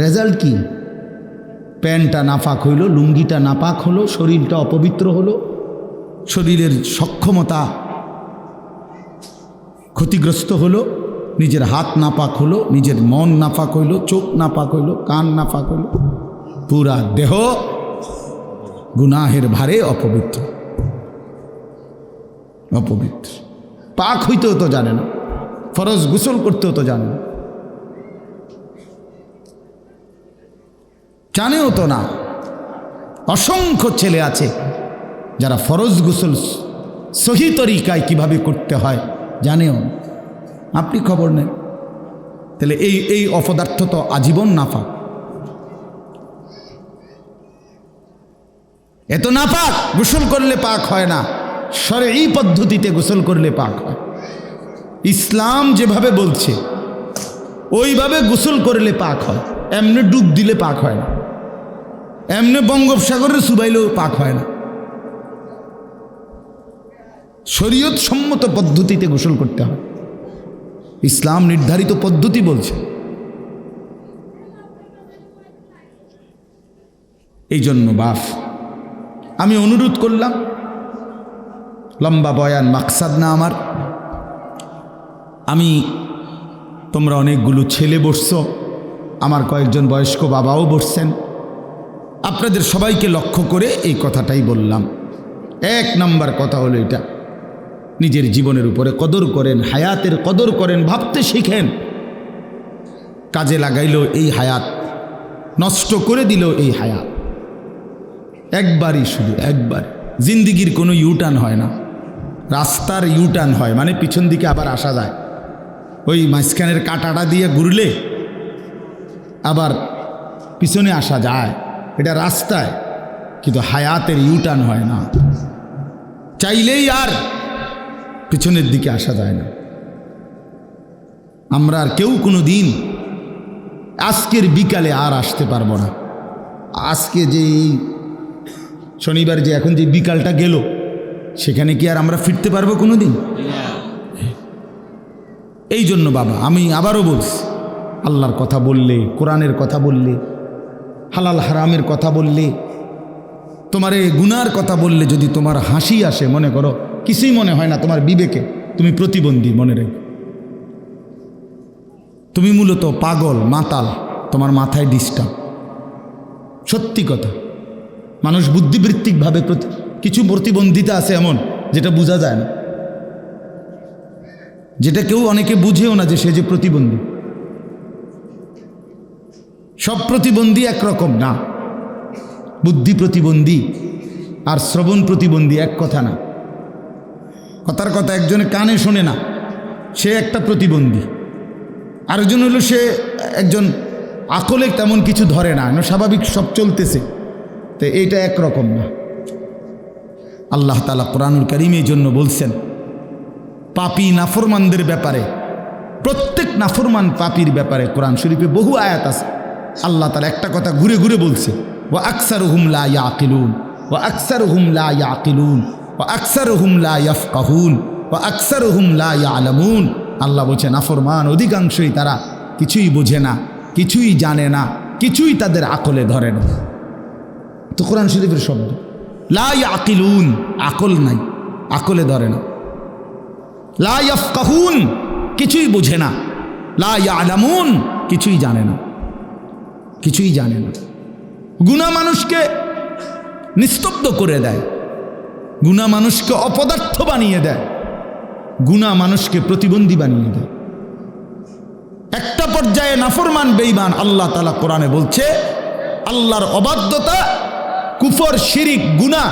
রেজাল্ট কি? প্যান্টটা নাপাক হইল, লুঙ্গিটা নাপাক হলো, শরীরটা অপবিত্র হলো, শরীরের সক্ষমতা ক্ষতিগ্রস্ত হলো, নিজের হাত নাপাক হলো, নিজের মন নাপাক হইল, চোখ নাপাক হইল, কান নাপাক হইল, পুরা দেহ গুনাহের ভারে অপবিত্র। অপবিত্র পাক হইতেও তো জানে না, ফরজ গোসল করতেও তো জানে না, জানেও তো না। অসংখ্য ছেলে আছে যারা ফরজ গোসল সহি তরিকায় কিভাবে করতে হয় জানেও না, আপনি খবর নেন। তাহলে এই অপদার্থ তো আজীবন নাপাক। এত নাপাক, গোসল করলে পাক হয় না, শরঈ পদ্ধতিতে গোসল করলে পাক হয়। ইসলাম যেভাবে বলছে ওইভাবে গোসল করলে পাক হয়। এমনি ডুব দিলে পাক হয় না, এমনি বঙ্গোপসাগরে চুবাইলেও পাক হয় না। শরীয়ত সম্মত পদ্ধতিতে গোসল করতে হয়, ইসলাম নির্ধারিত পদ্ধতি বলছে। এই জন্য বাপ আমি অনুরোধ করলাম, লম্বা বয়ান মাকসাদ না আমার, তোমরা অনেকগুলো ছেলে বসছো, আমার কয়েকজন বয়স্ক বাবাও বসছেন, আপনাদের সবাইকে লক্ষ্য করে এই কথাটাই বললাম। 1 নম্বর কথা হলো এটা, নিজের জীবনের উপরে কদর করেন, হায়াতের কদর করেন, ভাবতে শিখেন। কাজে লাগাইল এই হায়াত, নষ্ট করে দিল এই হায়াত। একবারই, শুধু একবার। জিন্দিগির কোনো ইউটার্ন হয় না, রাস্তার ইউটার্ন হয়, মানে পিছন দিকে আবার আসা যায়। ওই মাঝখানের কাঁটাটা দিয়ে ঘুরলে আবার পিছনে আসা যায়, এটা রাস্তায়। কিন্তু হায়াতের ইউটার্ন হয় না, চাইলেই আর পিছনের দিকে আসা যায় না। আমরা আর কেউ কোনো দিন আজকের বিকালে আর আসতে পারবো না। আজকে যে এই শনিবার যে এখন যে বিকালটা গেল, সেখানে কি আর আমরা ফিরতে পারবো কোনো দিন? এই জন্য বাবা আমি আবারও বলছি, আল্লাহর কথা বললে, কোরআনের কথা বললে, হালাল হারামের কথা বললে, তোমার এই গুনার কথা বললে যদি তোমার হাসি আসে, মনে করো কিছুই মনে হয় না তোমার বিবেকে, তুমি প্রতিবন্ধী মনে রেখো। তুমি মূলত পাগল, মাতাল, তোমার মাথায় ডিস্টার্ব। সত্যি কথা, মানুষ বুদ্ধিবৃত্তিকভাবে কিছু প্রতিবন্ধিতা আছে এমন যেটা বোঝা যায় না, যেটা কেউ অনেকে বুঝেও না যে সে যে প্রতিবন্ধী। সব প্রতিবন্ধী একরকম না। বুদ্ধি প্রতিবন্ধী আর শ্রবণ প্রতিবন্ধী এক কথা না। কথার কথা, একজনে কানে শোনে না, সে একটা প্রতিবন্ধী। আরেকজন হলো সে একজন আকলে তেমন কিছু ধরে না, স্বাভাবিক সব চলতেছে, তো এইটা একরকম না। আল্লাহ তাআলা কোরআনুল কারীমের জন্য বলছেন পাপী নাফরমানদের ব্যাপারে, প্রত্যেক নাফরমান পাপীর ব্যাপারে কোরআন শরীফে বহু আয়াত আছে। আল্লাহ তাআলা একটা কথা ঘুরে ঘুরে বলছে, ওয়া আকসারুহুম লা ইয়াকিলুন, ওয়া আকসারুহুম লা ইয়াকিলুন, ওয়া আকসারুহুম লা ইয়াফকাহুন, ওয়া আকসারুহুম লা ইয়ালামুন। আল্লাহ বলছে নাফরমান অধিকাংশই তারা কিছুই বোঝে না, কিছুই জানে না, কিছুই তাদের আকলে ধরে না। তো কোরআন শরীফের শব্দ লা ইয়াকিলুন, আকল নাই, আকলে ধরে না। লা ইয়াফকাহুন, কিছুই বোঝে না। লা ইয়ালামুন, কিছুই জানে না, কিছুই জানে না। গুনাহ মানুষকে নিস্তব্ধ করে দেয়, গুনাহ মানুষকে অপদার্থ বানিয়ে দেয়, গুনাহ মানুষকে প্রতিবন্ধী বানিয়ে দেয়। একটা পর্যায়ে নাফরমান বেঈমান আল্লাহ তাআলা কোরআনে বলছে আল্লাহর অবাধ্যতা, কুফর, শিরিক, গুনাহ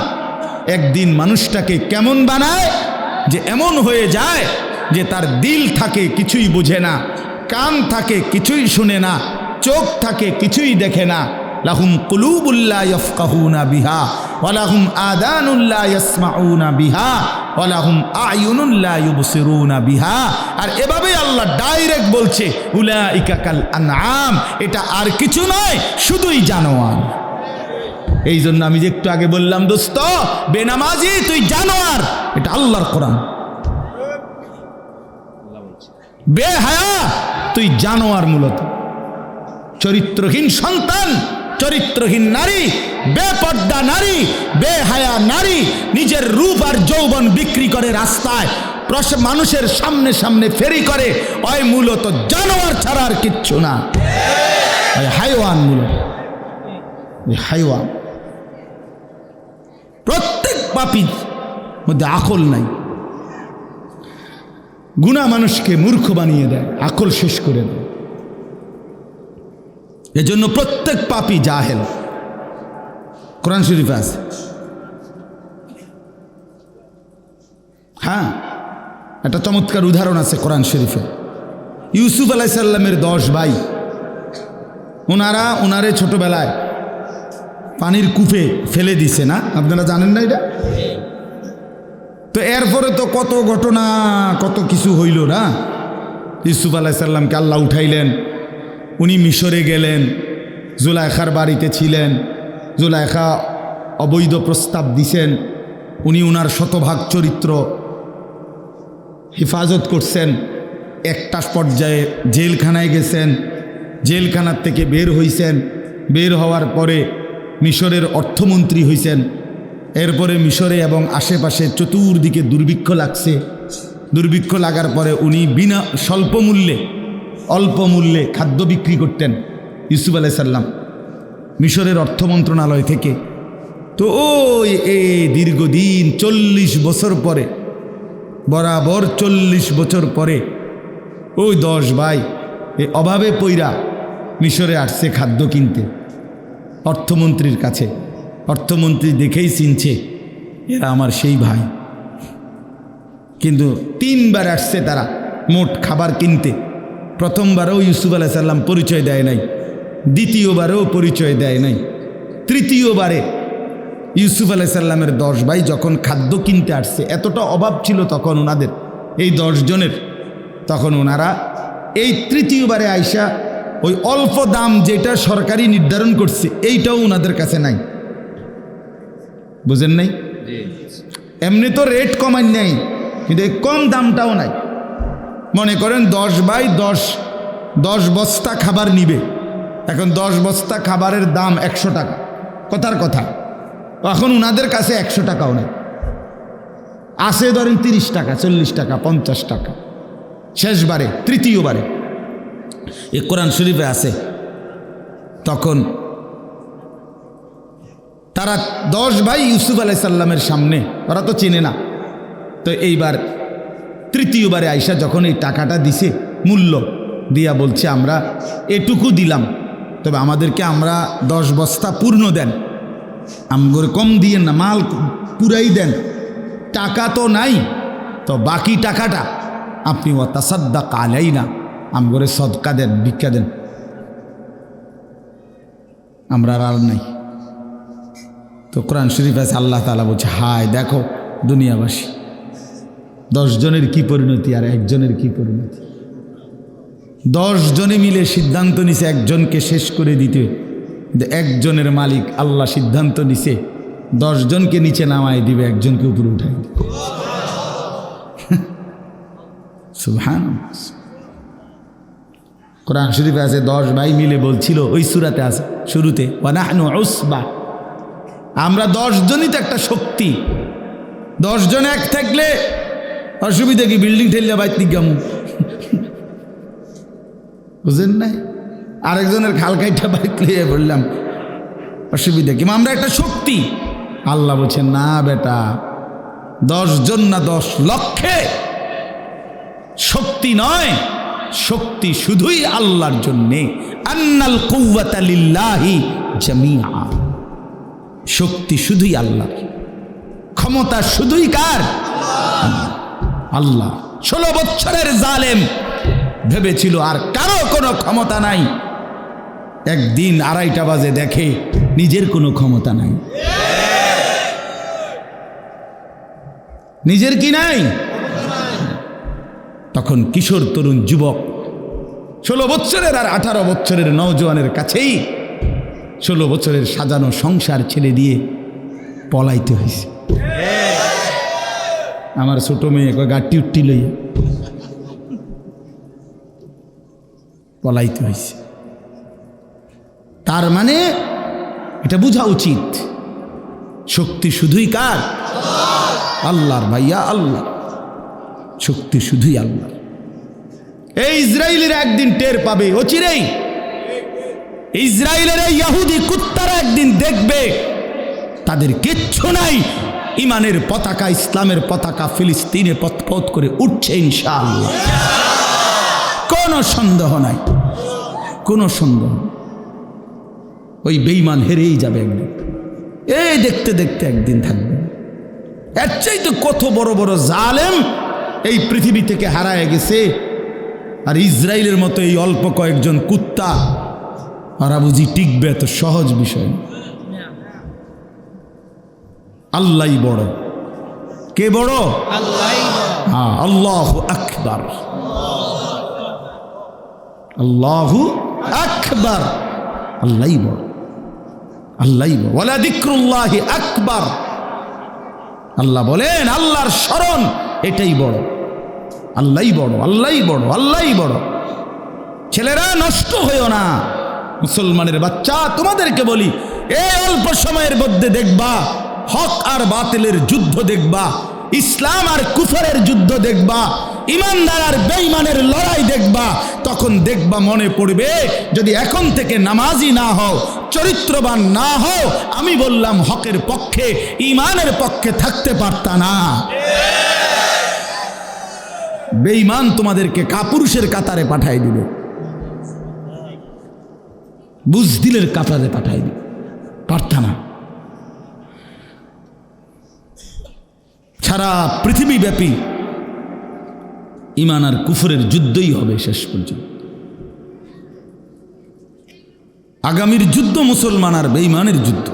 একদিন মানুষটাকে কেমন বানায় যে এমন হয়ে যায় যে তার দিল থাকে কিছুই বোঝে না, কান থাকে কিছুই শুনে না, চোখ থাকে কিছুই দেখে না। লাহুম কুলুবুল লা ইয়াফকাহুনা বিহা ওয়া লাহুম আযানুল লা ইয়াসমাউনা বিহা ওয়া লাহুম আ'য়ুনুল লা ইউবসিরুনা বিহা। আর এভাবে আল্লাহ ডাইরেক্ট বলছে উলাইকা কাল আনআম, এটা আর কিছু নয়, শুধুই জানোয়ার। এই জন্য আমি যে একটু আগে বললাম দোস্ত, বেনামাজি তুই জানোয়ার, এটা আল্লাহর কোরআন। বেহায়া তুই জানোয়ার, মূলত চরিত্রহীন সন্তান, চরিত্রহীন নারী, বেপর্দা নারী, বেহায়া নারী, নিজের রূপ আর যৌবন বিক্রি করে রাস্তায় মানুষের সামনে সামনে ফেরি করে, ওই মূলত জানোয়ার ছাড়া আর কিচ্ছু না, হাইওয়ান, মূলত হাইওয়ান। প্রত্যেক পাপীর মধ্যে আকল নাই। গুনাহ মানুষকে মূর্খ বানিয়ে দেয়, আকল শেষ করে দেয়। এজন্য প্রত্যেক পাপী জাহেল। কোরআন শরীফে আছে। হ্যাঁ, একটা চমৎকার উদাহরণ আছে কোরআন শরীফে। ইউসুফ আলাইহিস সালামের 10 ভাই, ওনারে ছোটবেলায় পানির কূপে ফেলে দিছে না, আপনারা জানেন না এটা? তো এরপরে তো কত ঘটনা, কত কিছু হইল না। ইউসুফ আলাইহিস সালামকে আল্লাহ উঠাইলেন, উনি মিশরে গেলেন, জুলাইখার বাড়িতে ছিলেন, জুলাইখা অবৈধ প্রস্তাব দিছেন, উনি ওনার শতভাগ চরিত্র হেফাজত করছেন। একটা পর্যায়ে জেলখানায় গেছেন, জেলখানার থেকে বের হইছেন, বের হওয়ার পরে মিশরের অর্থমন্ত্রী হইছেন। এরপরে মিশরে এবং আশেপাশে চতুর্দিকে দুর্ভিক্ষ লাগছে। দুর্ভিক্ষ লাগার পরে উনি বিনা অল্প মূল্যে খাদ্য বিক্রি করতেন ইউসুফ আলাইহিস সালাম মিশরের অর্থ মন্ত্রণালয় থেকে। তো ওই দীর্ঘদিন 40 বছর পরে, বরাবর 40 বছর পরে ওই 10 ভাই অভাবে পইরা মিশরে আসছে খাদ্য কিনতে অর্থমন্ত্রীর কাছে। অর্থমন্ত্রী দেখেই চিনছে এরা আমার সেই ভাই, কিন্তু 3 বার আসছে তারা মোট খাবার কিনতে। প্রথমবারও ইউসুফ আলাইহিস সালাম পরিচয় দেয় নাই, দ্বিতীয়বারেও পরিচয় দেয় নাই, তৃতীয়বারে ইউসুফ আলাইহিস সালামের 10 ভাই যখন খাদ্য কিনতে আসছে, এতটা অভাব ছিল তখন ওনাদের এই 10 জনের, তখন ওনারা এই তৃতীয়বারে আইসা ওই অল্প দাম যেটা সরকারি নির্ধারণ করছে এইটাও ওনাদের কাছে নাই। বুঝেন নাই? এমনি তো রেট কমান নাই, কিন্তু এই কম দামটাও নাই। মনে করেন 10 ভাই 10 বস্তা খাবার নিবে, এখন 10 বস্তা খাবারের দাম 100 টাকা, কথার কথা। এখন ওনাদের কাছে 100 টাকাও নেই, আসে ধরেন 30 টাকা, 40 টাকা, 50 টাকা। শেষবারে তৃতীয়বারে এই কোরআন শরীফে আছে, তখন তারা 10 ভাই ইউসুফ আলাইহিস সালামের সামনে, ওরা তো চেনে না, তো এইবার তৃতীয়বারে আইসা যখন এই টাকাটা দিছে মূল্য দিয়া বলছে আমরা এটুকু দিলাম, তবে আমাদেরকে আমরা 10 বস্তা পূর্ণ দেন, আমগরে কম দিয়েন না, মাল পুরাই দেন। টাকা তো নাই, তো বাকি টাকাটা আপনি ও তাসাদ্দাক আলাইনা, আমগরে সদকা দেন, ভিক্ষা দেন, আমরা আর নাই। তো কোরআন শরীফ আছে, আল্লাহ তাআলা বলছে হায় দেখো দুনিয়াবাসী, 10 জনের কি পরিণতি আর একজনের কি পরিণতি। 10 জনে মিলে সিদ্ধান্ত নিছে একজনকে শেষ করে দিতে, কিন্তু একজনের মালিক আল্লাহ সিদ্ধান্ত নিছে 10 জনকে নিচে নামায় দিবে, একজনকে উপরে উঠাই দিবে। সুবহানাল্লাহ। কোরআন শরীফে আছে 10 ভাই মিলে বলছিল, ওই সূরাতে আছে শুরুতে, ওয়া নাহনু উসবা, আমরা 10 জনই তো একটা শক্তি, 10 জন এক থাকলে অসুবিধা কি, বিল্ডিং ঠেললে বাইতে কেমন, বুঝেন নাই? আরেকজনের খাল কাইটা বাইক লিয়ে বললাম অসুবিধা কি, আমরা একটা শক্তি। আল্লাহ বলছেন না বেটা, 10 জন না 10 লক্ষে শক্তি নয়, শক্তি শুধুই আল্লাহর জন্যে। আন্নাল কুওয়াতা লিল্লাহি জামিআ, শক্তি শুধুই আল্লাহর, ক্ষমতা শুধুই কার? আল্লাহ। 16 বছরের জালেম ভেবেছিল আর কারো কোনো ক্ষমতা নাই, একদিন 2:30 বাজে দেখে নিজের কোনো ক্ষমতা নাই। নিজের কি নাই? তখন কিশোর তরুণ যুবক 16 বছরের আর 18 বছরের নওজোয়ানের কাছেই 16 বছরের সাজানো সংসার ছেড়ে দিয়ে পলাইতে হয়েছে। আমার ছোট মেয়ে গাটি উঠটি লইয়া পলাইতে হয়েছে। তার মানে এটা বোঝা উচিত, শক্তি শুধুই কার? আল্লাহর। ভাইয়া আল্লাহ, শক্তি শুধুই আল্লাহ। এই ইসরায়েলের একদিন টের পাবে, অচিরেই ইসরায়েলের এই ইহুদি কুত্তারা একদিন দেখবে তাদের কিচ্ছু নাই, ইমানের পতাকা, ইসলামের পতাকা ফিলিস্তিনে পথ করে উঠছে ইনশাআল্লাহ, কোনো সন্দেহ নাই, কোনো সন্দেহ। ওই বেঈমান হেরেই যাবে একদিন, এই দেখতে দেখতে একদিন থাকবে। এর চাইতে কত বড় বড় জালেম এই পৃথিবী থেকে হারায় গেছে, আর ইসরায়েলের মতো এই অল্প কয়েকজন কুত্তা ওরা বুঝি টিকবে? এত সহজ বিষয়। আল্লাহই বড়। কে বড়? হ্যাঁ, আল্লাহু আকবার, আল্লাহু আকবার, আল্লাহই বড়, আল্লাহই বড়। ওয়ালা যিকরুল্লাহি আকবার, আল্লাহ বলেন আল্লাহর স্মরণ এটাই বড়, আল্লাহই বড়, আল্লাহই বড়, আল্লাহই বড়। ছেলেরা নষ্ট হইও না, মুসলমানের বাচ্চা, তোমাদেরকে বলি, এই অল্প সময়ের মধ্যে দেখবা হক আর বাতিলের যুদ্ধ দেখবা, ইসলাম আর কুফরের যুদ্ধ দেখবা, ইমানদার আর বেঈমানের লড়াই দেখবা। তখন দেখবা মনে পড়বে, যদি এখন থেকে নামাজি না হও, চরিত্রবান না হও, আমি বললাম হকের পক্ষে, ইমানের পক্ষে থাকতে পারতা না। বেঈমান তোমাদেরকে কাপুরুষের কাতারে পাঠাই দিবে, বুজদিলের কাতারে পাঠাই দিবে, পারতা না। সারা পৃথিবীব্যাপী ইমান আর কুফরের যুদ্ধই হবে শেষ পর্যন্ত। আগামীর যুদ্ধ মুসলমান আর বেঈমানের যুদ্ধ।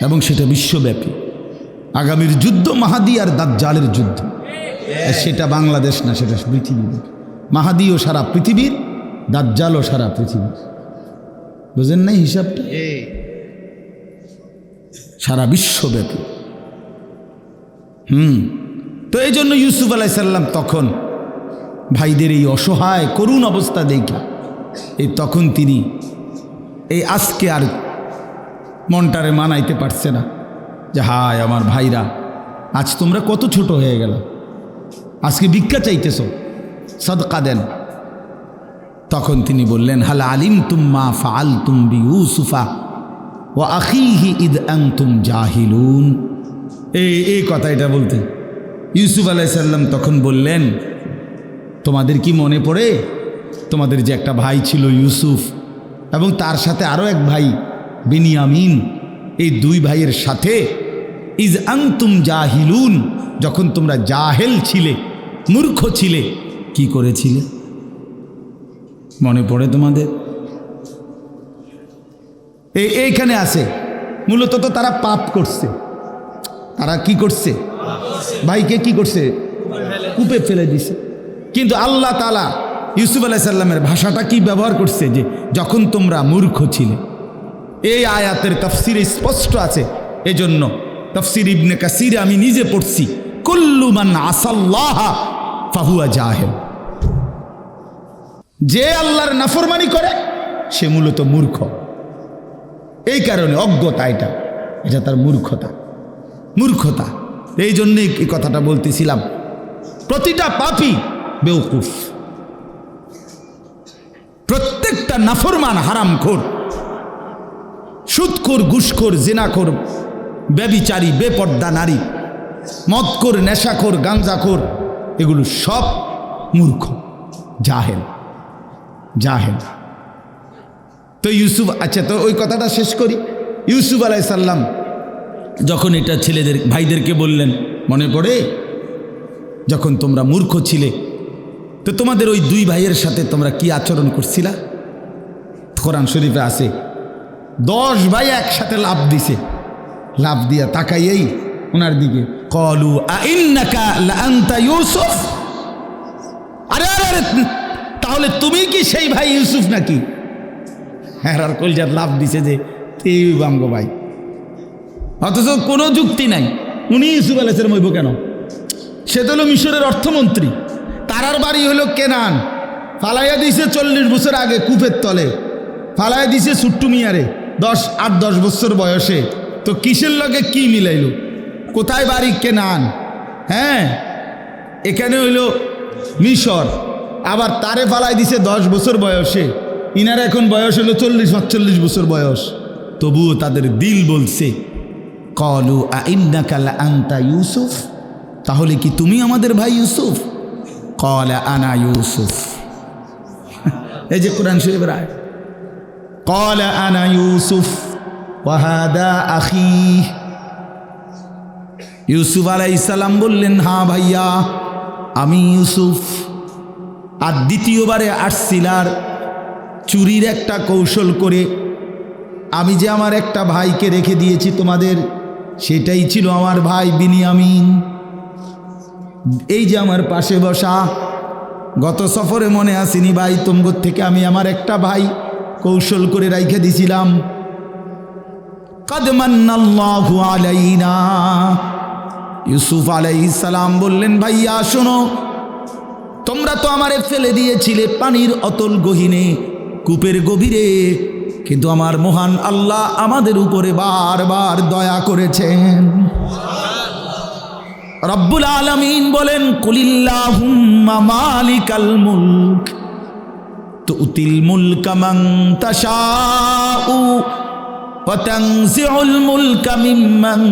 এবং সেটা বিশ্বব্যাপী। আগামীর যুদ্ধ মাহাদি আর দাজ্জালের যুদ্ধ। আর সেটা বাংলাদেশ না, সেটা পৃথিবীর। মাহাদিও সারা পৃথিবীর, দাজ্জালও সারা পৃথিবীর। বুঝেন নাই হিসাবটা? সারা বিশ্বব্যাপী। তো এই জন্য ইউসুফ আলাইহিস সালাম তখন ভাইদের এই অসহায় করুণ অবস্থা দেখা তখন তিনি আজকে আর মনটারে মানাইতে পারছে না যে হায় আমার ভাইরা, আজ তোমরা কত ছোট হয়ে গেল, আজকে ভিক্ষা চাইতেছ, সাদকা দেন। তখন তিনি বললেন, হাল আলিমতুম মা ফাআলতুম বিইউসুফা ওয়া আখিহি ইদ আনতুম জাহিলুন। এই কথা এটা বলতে ইউসুফ আলাইহিস সালাম তখন বললেন, তোমাদের কি মনে পড়ে তোমাদের যে একটা ভাই ছিল ইউসুফ, এবং তার সাথে আরও এক ভাই বিনিয়ামিন, এই দুই ভাইয়ের সাথে ইজ আনতুম জাহিলুন, যখন তোমরা জাহেল ছিলে, মূর্খ ছিলে, কি করেছিলে? মনে পড়ে তোমাদের? এইখানে আছে মূলত তো তারা পাপ করছে। তারা কি করছে? ভাইকে কি করছে? কূপে ফেলে দিছে। কিন্তু আল্লাহ তাআলা ইউসুফ আলাইহিস সালামের ভাষাটা কি ব্যবহার করছে, যে যখন তোমরা মূর্খ ছিলে। এই আয়াতের তাফসিরে স্পষ্ট আছে। এজন্য তাফসির ইবনে কাসিরে আমি নিজে পড়ছি, কুল্লু মান আসাল্লাহা ফাহুয়া জাহিল। যে আল্লাহর নাফরমানি করে সে মূলত মূর্খ। এই কারণে অজ্ঞতা, এটা তার মূর্খতা। এই জন্যই এই কথাটা বলতেছিলাম, প্রতিটা পাপী বেওকুফ, প্রত্যেকটা নাফরমান হারামখোর, সুদখোর, ঘুষখোর, জিনাখোর, ব্যভিচারী, বেপর্দা নারী, মদখোর, নেশাখোর, গাঞ্জাখোর, এগুলো সব মূর্খ, জাহেল। তো ইউসুফ, আচ্ছা, তো ওই কথাটা শেষ করি। ইউসুফ আলাইহিস সালাম যখন এটা ছেলেদের ভাইদেরকে বললেন, মনে পড়ে যখন তোমরা মূর্খ ছিলে, তো তোমাদের ওই দুই ভাইয়ের সাথে তোমরা কি আচরণ করছিলা? কোরআন শরীফে আছে 10 ভাই একসাথে লাফ দিছে, লাফ দিয়া তাকাইয়েই ওনার দিকে, ক্বালু আইন্নাকা লাআনতা ইউসুফ। আরে তাহলে তুমি কি সেই ভাই ইউসুফ নাকি? হ্যাঁ, আর কলজার লাফ দিছে যে তুই বাঙ্গ ভাই, অথচ কোনো যুক্তি নাই। উনি ইউসুফ আলাইহিস সালাম হইব কেন? সে তো হলো মিশরের অর্থমন্ত্রী, তারার বাড়ি হলো কেনান, ফালাইয়া দিছে 40 বছর আগে কূপের তলে, ফালাইয়া দিছে ছুট্টু মিয়ারে 8-10 বছর বয়সে। তো কিসের লগে কি মিলাইল? কোথায় বাড়ি? কেনান। হ্যাঁ, এখানে হইল মিশর। আবার তারে ফালাই দিছে 10 বছর বয়সে, ইনার এখন বয়স হলো 40-45 বছর বয়স। তবুও তাদের দিল বলছে, ক্বালু আইন্নাকা লাআনতা ইউসুফ, তাহলে কি তুমি আমাদের ভাই ইউসুফ? ক্বালা আনা ইউসুফ। এই যে কোরআন শরীফের আয়াত, ক্বালা আনা ইউসুফ ওয়া হাদা আখি। ইউসুফ আলাইহিস সালাম বললেন, হ্যাঁ ভাইয়া, আমি ইউসুফ। আর দ্বিতীয়বারে আসছিলার চুরির একটা কৌশল করে আমি যে আমার একটা ভাইকে রেখে দিয়েছি তোমাদের, সেটাই ছিল আমার ভাই বিনিয়ামিন। এই যে আমার পাশে বসা, গত সফরে মনে আসেনি ভাই, তোমগর থেকে আমি আমার একটা ভাই কৌশল করে রাইখে দিছিলাম। কাদ মান্নাল্লাহু আলাইনা। ইউসুফ আলাইহিস সালাম বললেন, ভাইয়া শোনো, তোমরা তো আমারে ফেলে দিয়েছিলে পানির অতল গহীনে, কূপের গভীরে, কিন্তু আমার মহান আল্লাহ আমাদের উপরে বারবার দয়া করেছেন। রব্বুল আলামিন বলেন, কুলিল্লাহুম্মা মালিকাল মুলক তুতিল মুলকা মান তাশাউ ওয়া তানজিউল মুলকা মিম্মান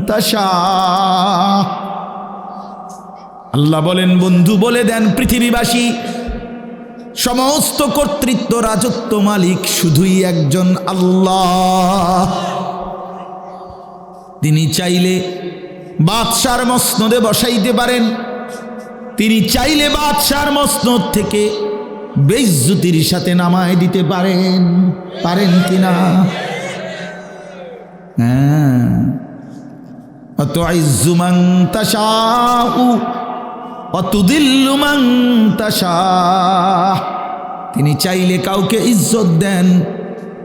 তাশা। আল্লাহ বলেন, বন্ধু বলে দেন পৃথিবীবাসী, সমস্ত কর্তৃত্ব, রাজত্ব মালিক শুধুই একজন আল্লাহ। তিনি চাইলে বাদশার মসনদে বসাইতে পারেন, তিনি চাইলে বাদশার মসনদ থেকে বেইজ্জতির সাথে নামায় দিতে পারেন কিনা? হ্যাঁ, তুইজ্জু মান তাশাউ ওয়া তুযিল্লু মান তাশা। তিনি চাইলে কাউকে ইজ্জত দেন,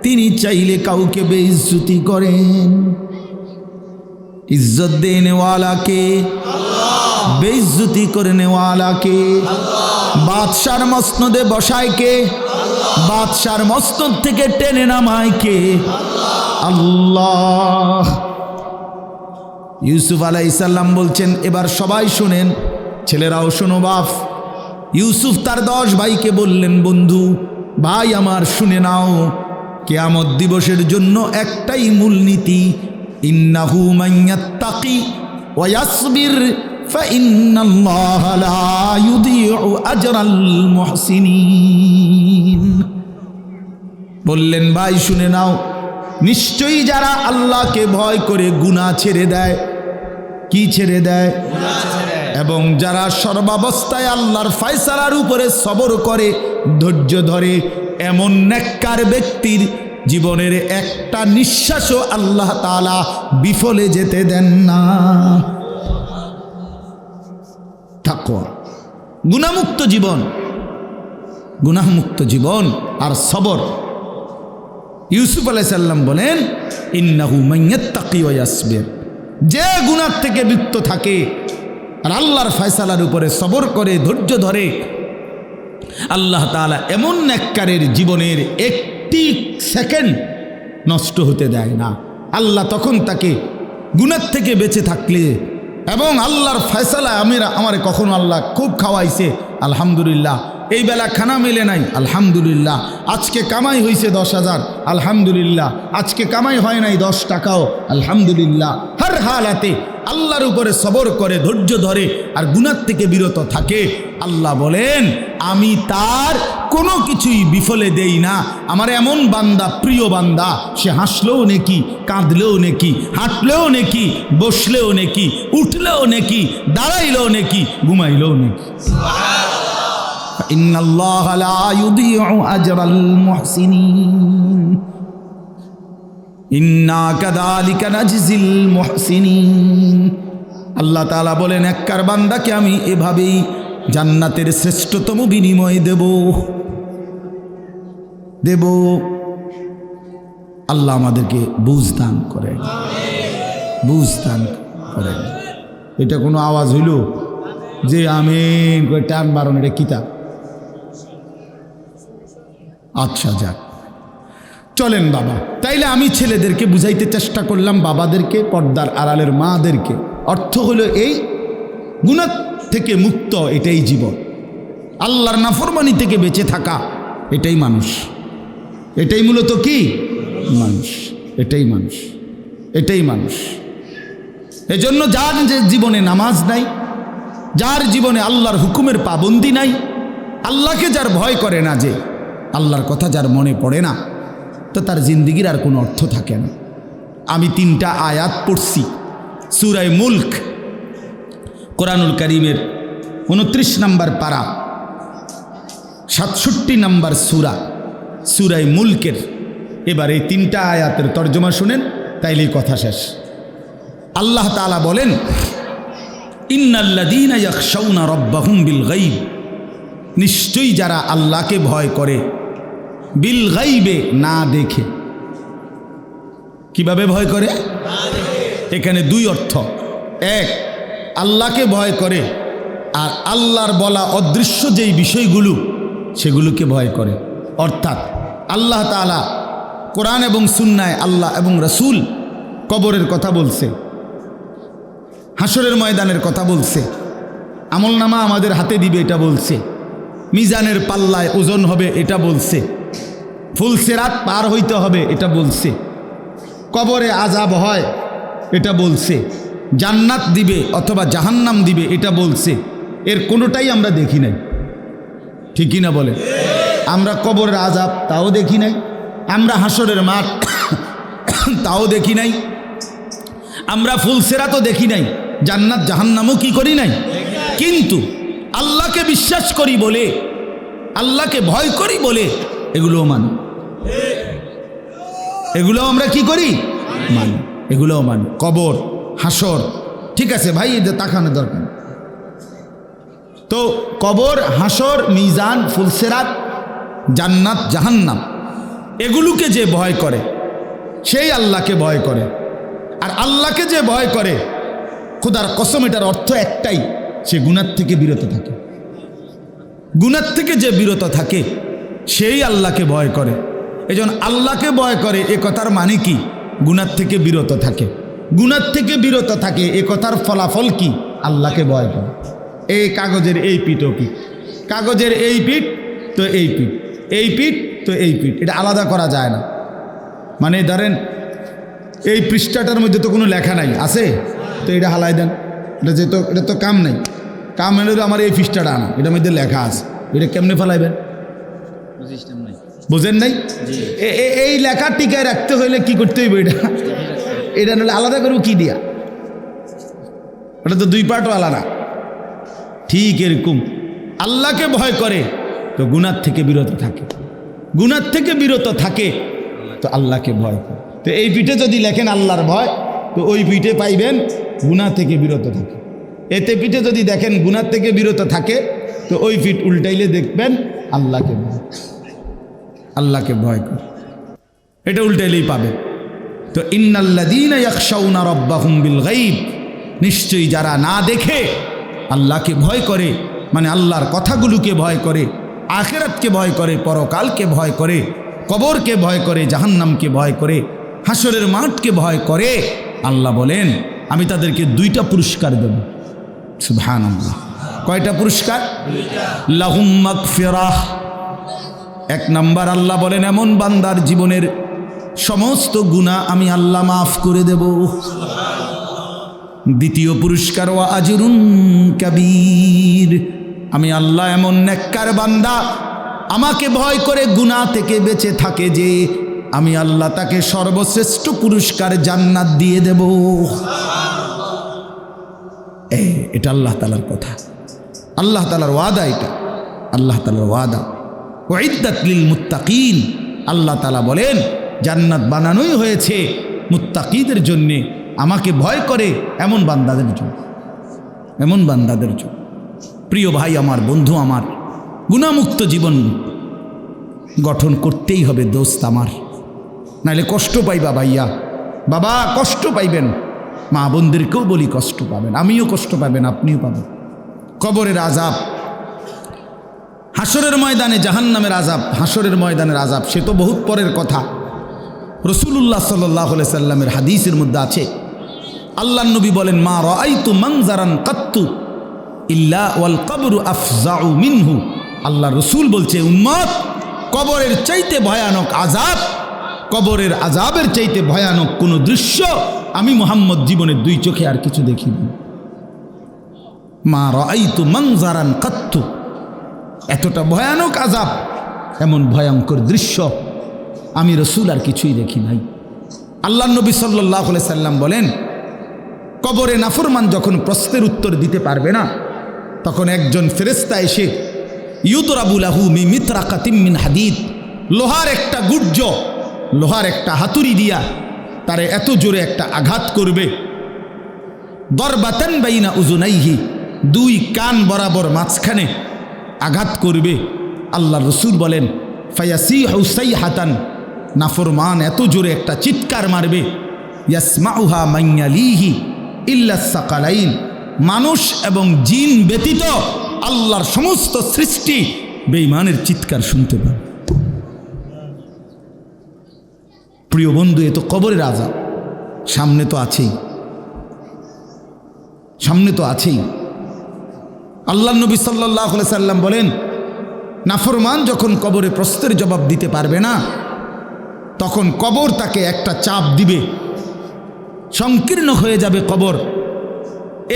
তিনি চাইলে কাউকে বেইজ্জতি করেন। ইজ্জত দেনে ওয়ালা কে? আল্লাহ। বেইজ্জতি করনে ওয়ালা কে? আল্লাহ। বাদশার মসনদে বসায় কে? আল্লাহ। বাদশার মসনদ থেকে টেনে নামায় কে? আল্লাহ। আল্লাহ। ইউসুফ আলাইহিস সালাম বলছেন, এবার সবাই শুনেন, ছেলেরাও শোনো বাপ। ইউসুফ তার 10 ভাইকে বললেন, বন্ধু ভাই আমার শুনে নাও, কিয়ামত দিবসের জন্য একটাই মূলনীতি, ইন্নাহু মান ইয়াত্তাকি ওয়া ইয়াসবির ফাইন্নাল্লাহা লা ইউযিউ আজরাল মুহসিনিন। বললেন ভাই শুনে নাও, নিশ্চয়ই যারা আল্লাহকে ভয় করে গুনাহ ছেড়ে দেয়, কি ছেড়ে দেয়? গুনাহ ছেড়ে দেয়। এবং যারা সর্বাবস্থায় আল্লাহর ফয়সালার উপরে সবর করে, ধৈর্য ধরে, এমন নেককার ব্যক্তির জীবনের একটা নিঃশ্বাসও আল্লাহ তাআলা বিফলে যেতে দেন না। তাকওয়া, গুনাহমুক্ত জীবন, গুনাহমুক্ত জীবন আর সবর। ইউসুফ আলাইহিস সালাম বলেন, ইন্নাহু মান ইয়াত্তাকি ওয়া ইয়াসবির, যে গুনাহ থেকে বিরত থাকে আর আল্লাহর ফয়সালার উপরে সবর করে, ধৈর্য ধরে, আল্লাহ তাআলা এমন নেককারের জীবনের একটি সেকেন্ড নষ্ট হতে দেয় না। আল্লাহ তখন তাকে গুনাহ থেকে বেঁচে থাকলে এবং আল্লাহর ফয়সালা, আমারে কখনো আল্লাহ খুব খাওয়াইছে, আলহামদুলিল্লাহ, এই বেলা খানা মেলে নাই, আলহামদুলিল্লাহ, আজকে কামাই হয়েছে 10,000, আলহামদুলিল্লাহ, আজকে কামাই হয় নাই 10 টাকাও, আলহামদুলিল্লাহ। হর হালাতে আল্লাহর উপরে সবর করে, ধৈর্য ধরে আর গুনাহ থেকে বিরত থাকে, আল্লাহ বলেন আমি তার কোনো কিছুই বিফলে দেই না। আমার এমন বান্দা, প্রিয় বান্দা, সে হাসলেও নেকি, কাঁদলেও নেকি, হাঁটলেও নেকি, বসলেও নেকি, উঠলেও নেকি, দাঁড়াইলেও নেকি, ঘুমাইলেও নেকি। ইন্নাল্লাহা লা ইউযিউ আজরাল মুহসিনিন ইন্না কাযালিকা নাজজিল মুহসিনিন। আল্লাহ তাআলা বলেন, নেককার বান্দাকে আমি এভাবেই জান্নাতের শ্রেষ্ঠতম বিনিময় দেব। আল্লাহ আমাদেরকে বুঝ দান করেন, বুঝ দান করেন। এটা কোনো আওয়াজ হইল যে আমিন করে টান বারণ? এটা কিতাব। আচ্ছা যাক, চলেন বাবা। তাইলে আমি ছেলেদেরকে বুঝাইতে চেষ্টা করলাম, বাবাদেরকে, পর্দার আড়ালের মাদেরকে। অর্থ হলো এই, গুনাহ থেকে মুক্ত, এটাই জীবন। আল্লাহর নাফরমানি থেকে বেঁচে থাকা, এটাই মানুষ। এটাই মূলত কি মানুষ, এটাই মানুষ, এটাই মানুষ। এজন্য যার যে জীবনে নামাজ নাই, যার জীবনে আল্লাহর হুকুমের পাবন্দি নাই, আল্লাহকে যার ভয় করে না, যে আল্লাহর কথা যার মনে পড়ে না, তো তার জিন্দিগির আর কোনো অর্থ থাকে না। আমি 3টা আয়াত পড়ছি সূরা মুলক, কোরআনুল কারীমের 29 নম্বর পারা, 67 নম্বর সূরা মুলকের। এবার এই 3টা আয়াতের তর্জমা শুনেন, তাইলেই কথা শেষ। আল্লাহ তাআলা বলেন, ইন্নাল্লাযীনা ইয়াখশাউনা রাব্বাহুম বিল গায়ব, নিশ্চয়ই যারা আল্লাহকে ভয় করে, বিল গায়বে, না দেখে। কিভাবে ভয় করে? এখানে 2 অর্থ। এক, আল্লাহকে ভয় করে, আর আল্লাহর বলা অদৃশ্য যেই বিষয়গুলো, সেগুলোকে ভয় করে। অর্থাৎ আল্লাহ তাআলা কোরআন এবং সুন্নায়, আল্লাহ এবং রাসূল কবরের কথা বলছে, হাসরের ময়দানের কথা বলছে, আমলনামা আমাদের হাতে দিবে এটা বলছে, মিজানের পাল্লায় ওজন হবে এটা বলছে, ফুলসিরাত পার হইতে হবে এটা বলছে, কবরে আযাব হয় এটা বলছে, জান্নাত দিবে অথবা জাহান্নাম দিবে এটা বলছে। এর কোনোটাই আমরা দেখি নাই, ঠিকই না বলে? আমরা কবরের আযাব তাও দেখি নাই, আমরা হাসরের মাঠ তাও দেখি নাই, আমরা ফুলসিরাতও দেখি নাই, জান্নাত জাহান্নামও কি করি নাই। কিন্তু আল্লাহকে বিশ্বাস করি বলে, আল্লাহকে ভয় করি বলে এগুলোও মানি, এগুলো আমরা কি করি? মানি। এগুলোও মানি। কবর, হাসর, ঠিক আছে ভাই, এদের তাকানোর দরকার। তো কবর, হাসর, মিজান, ফুলসেরাত, জান্নাত, জাহান্নাম, এগুলোকে যে ভয় করে সেই আল্লাহকে ভয় করে। আর আল্লাহকে যে ভয় করে, খোদার কসম এটার অর্থ একটাই, সে গুনাহ থেকে বিরত থাকে। গুনাহ থেকে যে বিরত থাকে সেই আল্লাহকে ভয় করে। এজন্য আল্লাহকে ভয় করে এ কথার মানে কি? গুনাহ থেকে বিরত থাকে। গুনাহ থেকে বিরত থাকে এ কথার ফলাফল কি? আল্লাহকে ভয় করে। এই কাগজের এই পিঠও পিঠ, কাগজের এই পিঠ তো এই পিঠ, এই পিঠ তো এই পিঠ, এটা আলাদা করা যায় না। মানে ধরেন এই পৃষ্ঠাটার মধ্যে তো কোনো লেখা নাই, আছে তো এটা হালাই দেন, এটা তো কাম নাই। কাম হলে আমার এই পৃষ্ঠাটা আনা, এটার মধ্যে লেখা আছে, এটা কেমনে ফেলাইবেন? বুঝেন নাই? এই লেখা টিকায় রাখতে হইলে কি করতে হইব? এটা নাহলে আলাদা করবো কি দিয়া? ওটা তো দুই পার্টও আলাদা। ঠিক এরকম আল্লাহকে ভয় করে তো গুনাহ থেকে বিরত থাকে, গুনাহ থেকে বিরত থাকে তো আল্লাহকে ভয় করে। তো এই পিঠে যদি লেখেন আল্লাহর ভয়, তো ওই পিঠে পাইবেন গুনাহ থেকে বিরত থাকে। এতে পিঠে যদি দেখেন গুনাহ থেকে বিরত থাকে, তো ওই পিঠ উল্টাইলে দেখবেন আল্লাহকে ভয়, আল্লাহকে ভয় করে, এটা উল্টাইলেই পাবেন। তো ইন্নাল্লাযীনা ইয়াখশাউনা রাব্বাহুম বিল গায়ব, নিশ্চয়ই যারা না দেখে আল্লাহকে ভয় করে, মানে আল্লাহর কথাগুলোকে ভয় করে, আখিরাতকে ভয় করে, পরকালকে ভয় করে, কবরকে ভয় করে, জাহান্নামকে ভয় করে, হাসরের মাঠকে ভয় করে, আল্লাহ বলেন আমি তাদেরকে দুইটা পুরস্কার দেব। সুবহানাল্লাহ। কয়টা পুরস্কার? লাহুম মাগফিরাহ। এক নাম্বার আল্লাহ বলেন এমন বান্দার জীবনের সমস্ত গুনাহ আমি আল্লাহ মাফ করে দেব। দ্বিতীয় পুরস্কার ওয়া আজরুন কাবীর, আমি আল্লাহ এমন নেককার বান্দা আমাকে ভয় করে গুনাহ থেকে বেঁচে থাকে যে আমি আল্লাহ তাকে সর্বশ্রেষ্ঠ পুরস্কার জান্নাত দিয়ে দেব। এটা আল্লাহ তাআলার কথা, আল্লাহ তাআলার ওয়াদা, এটা আল্লাহ তাআলার ওয়াদা। উইদ্দাত লিল মুত্তাকিন, আল্লাহ তাআলা বলেন জান্নাত বানানোই হয়েছে মুত্তাকিদের জন্যে, আমাকে ভয় করে এমন বান্দাদের জন্য, এমন বান্দাদের জন্য। প্রিয় ভাই আমার, বন্ধু আমার, গুনাহমুক্ত জীবন গঠন করতেই হবে দোস্ত আমার, নাহলে কষ্ট পাইবা ভাইয়া, বাবা কষ্ট পাইবেন, মা বোনদেরকেও বলি কষ্ট পাবেন, আমিও কষ্ট পাবেন, আপনিও পাবেন। কবরের আযাব, হাসরের ময়দানে জাহান্নামের আযাব, হাসরের ময়দানের আযাব সে তো বহুত পরের কথা। রাসূলুল্লাহ সাল্লাল্লাহু আলাইহি সাল্লামের হাদিসের মধ্যে আছে, আল্লাহর নবী বলেন মা রাআইতু মানজারান কাত্তু ইল্লা ওয়াল কবরু আফজাউ মিনহু। আল্লাহ রসুল বলছে উম্মত, কবরের চাইতে ভয়ানক আযাব, কবরের আযাবের চাইতে ভয়ানক কোনো দৃশ্য আমি মুহাম্মদ জীবনের দুই চোখে আর কিছু দেখিনি। মা রাআইতু মানজারান কাত্তু, এতটা ভয়ানক আযাব, এমন ভয়ঙ্কর দৃশ্য আমি রসুল আর কিছুই দেখি নাই। আল্লাহ নবী সাল্লাল্লাহু আলাইহি সাল্লাম বলেন কবরে নাফরমান যখন প্রশ্নের উত্তর দিতে পারবে না, তখন একজন ফেরেশতা এসে ইউদরাবু লাহু মিমিতরাকাতিম মিন হাদিদ, লোহার একটা গুর্জ, লোহার একটা হাতুড়ি দিয়া তারে এত জোরে একটা আঘাত করবে, দরবাতান বাইনা উযুনাইহি, দুই কান বরাবর মাঝখানে আঘাত করবে। আল্লাহ রসুল বলেন ফায়াসিহু সাইহাতান, নাফরমান এত জোরে একটা চিৎকার মারবে, ইয়াসমাউহা মান ইয়ালিহি ইল্লা সাকালাইন, মানুষ এবং জিন ব্যতীত আল্লাহর সমস্ত সৃষ্টি বেঈমানের চিৎকার শুনতে পাবে। প্রিয় বন্ধু, এ তো কবরের আযাব, সামনে তো আছেই, সামনে তো আছেই। আল্লাহ নবী সাল্লাল্লাহু আলাইহি সাল্লাম বলেন নাফরমান যখন কবরে প্রশ্নের জবাব দিতে পারবে না, তখন কবর তাকে একটা চাপ দিবে, সংকীর্ণ হয়ে যাবে কবর।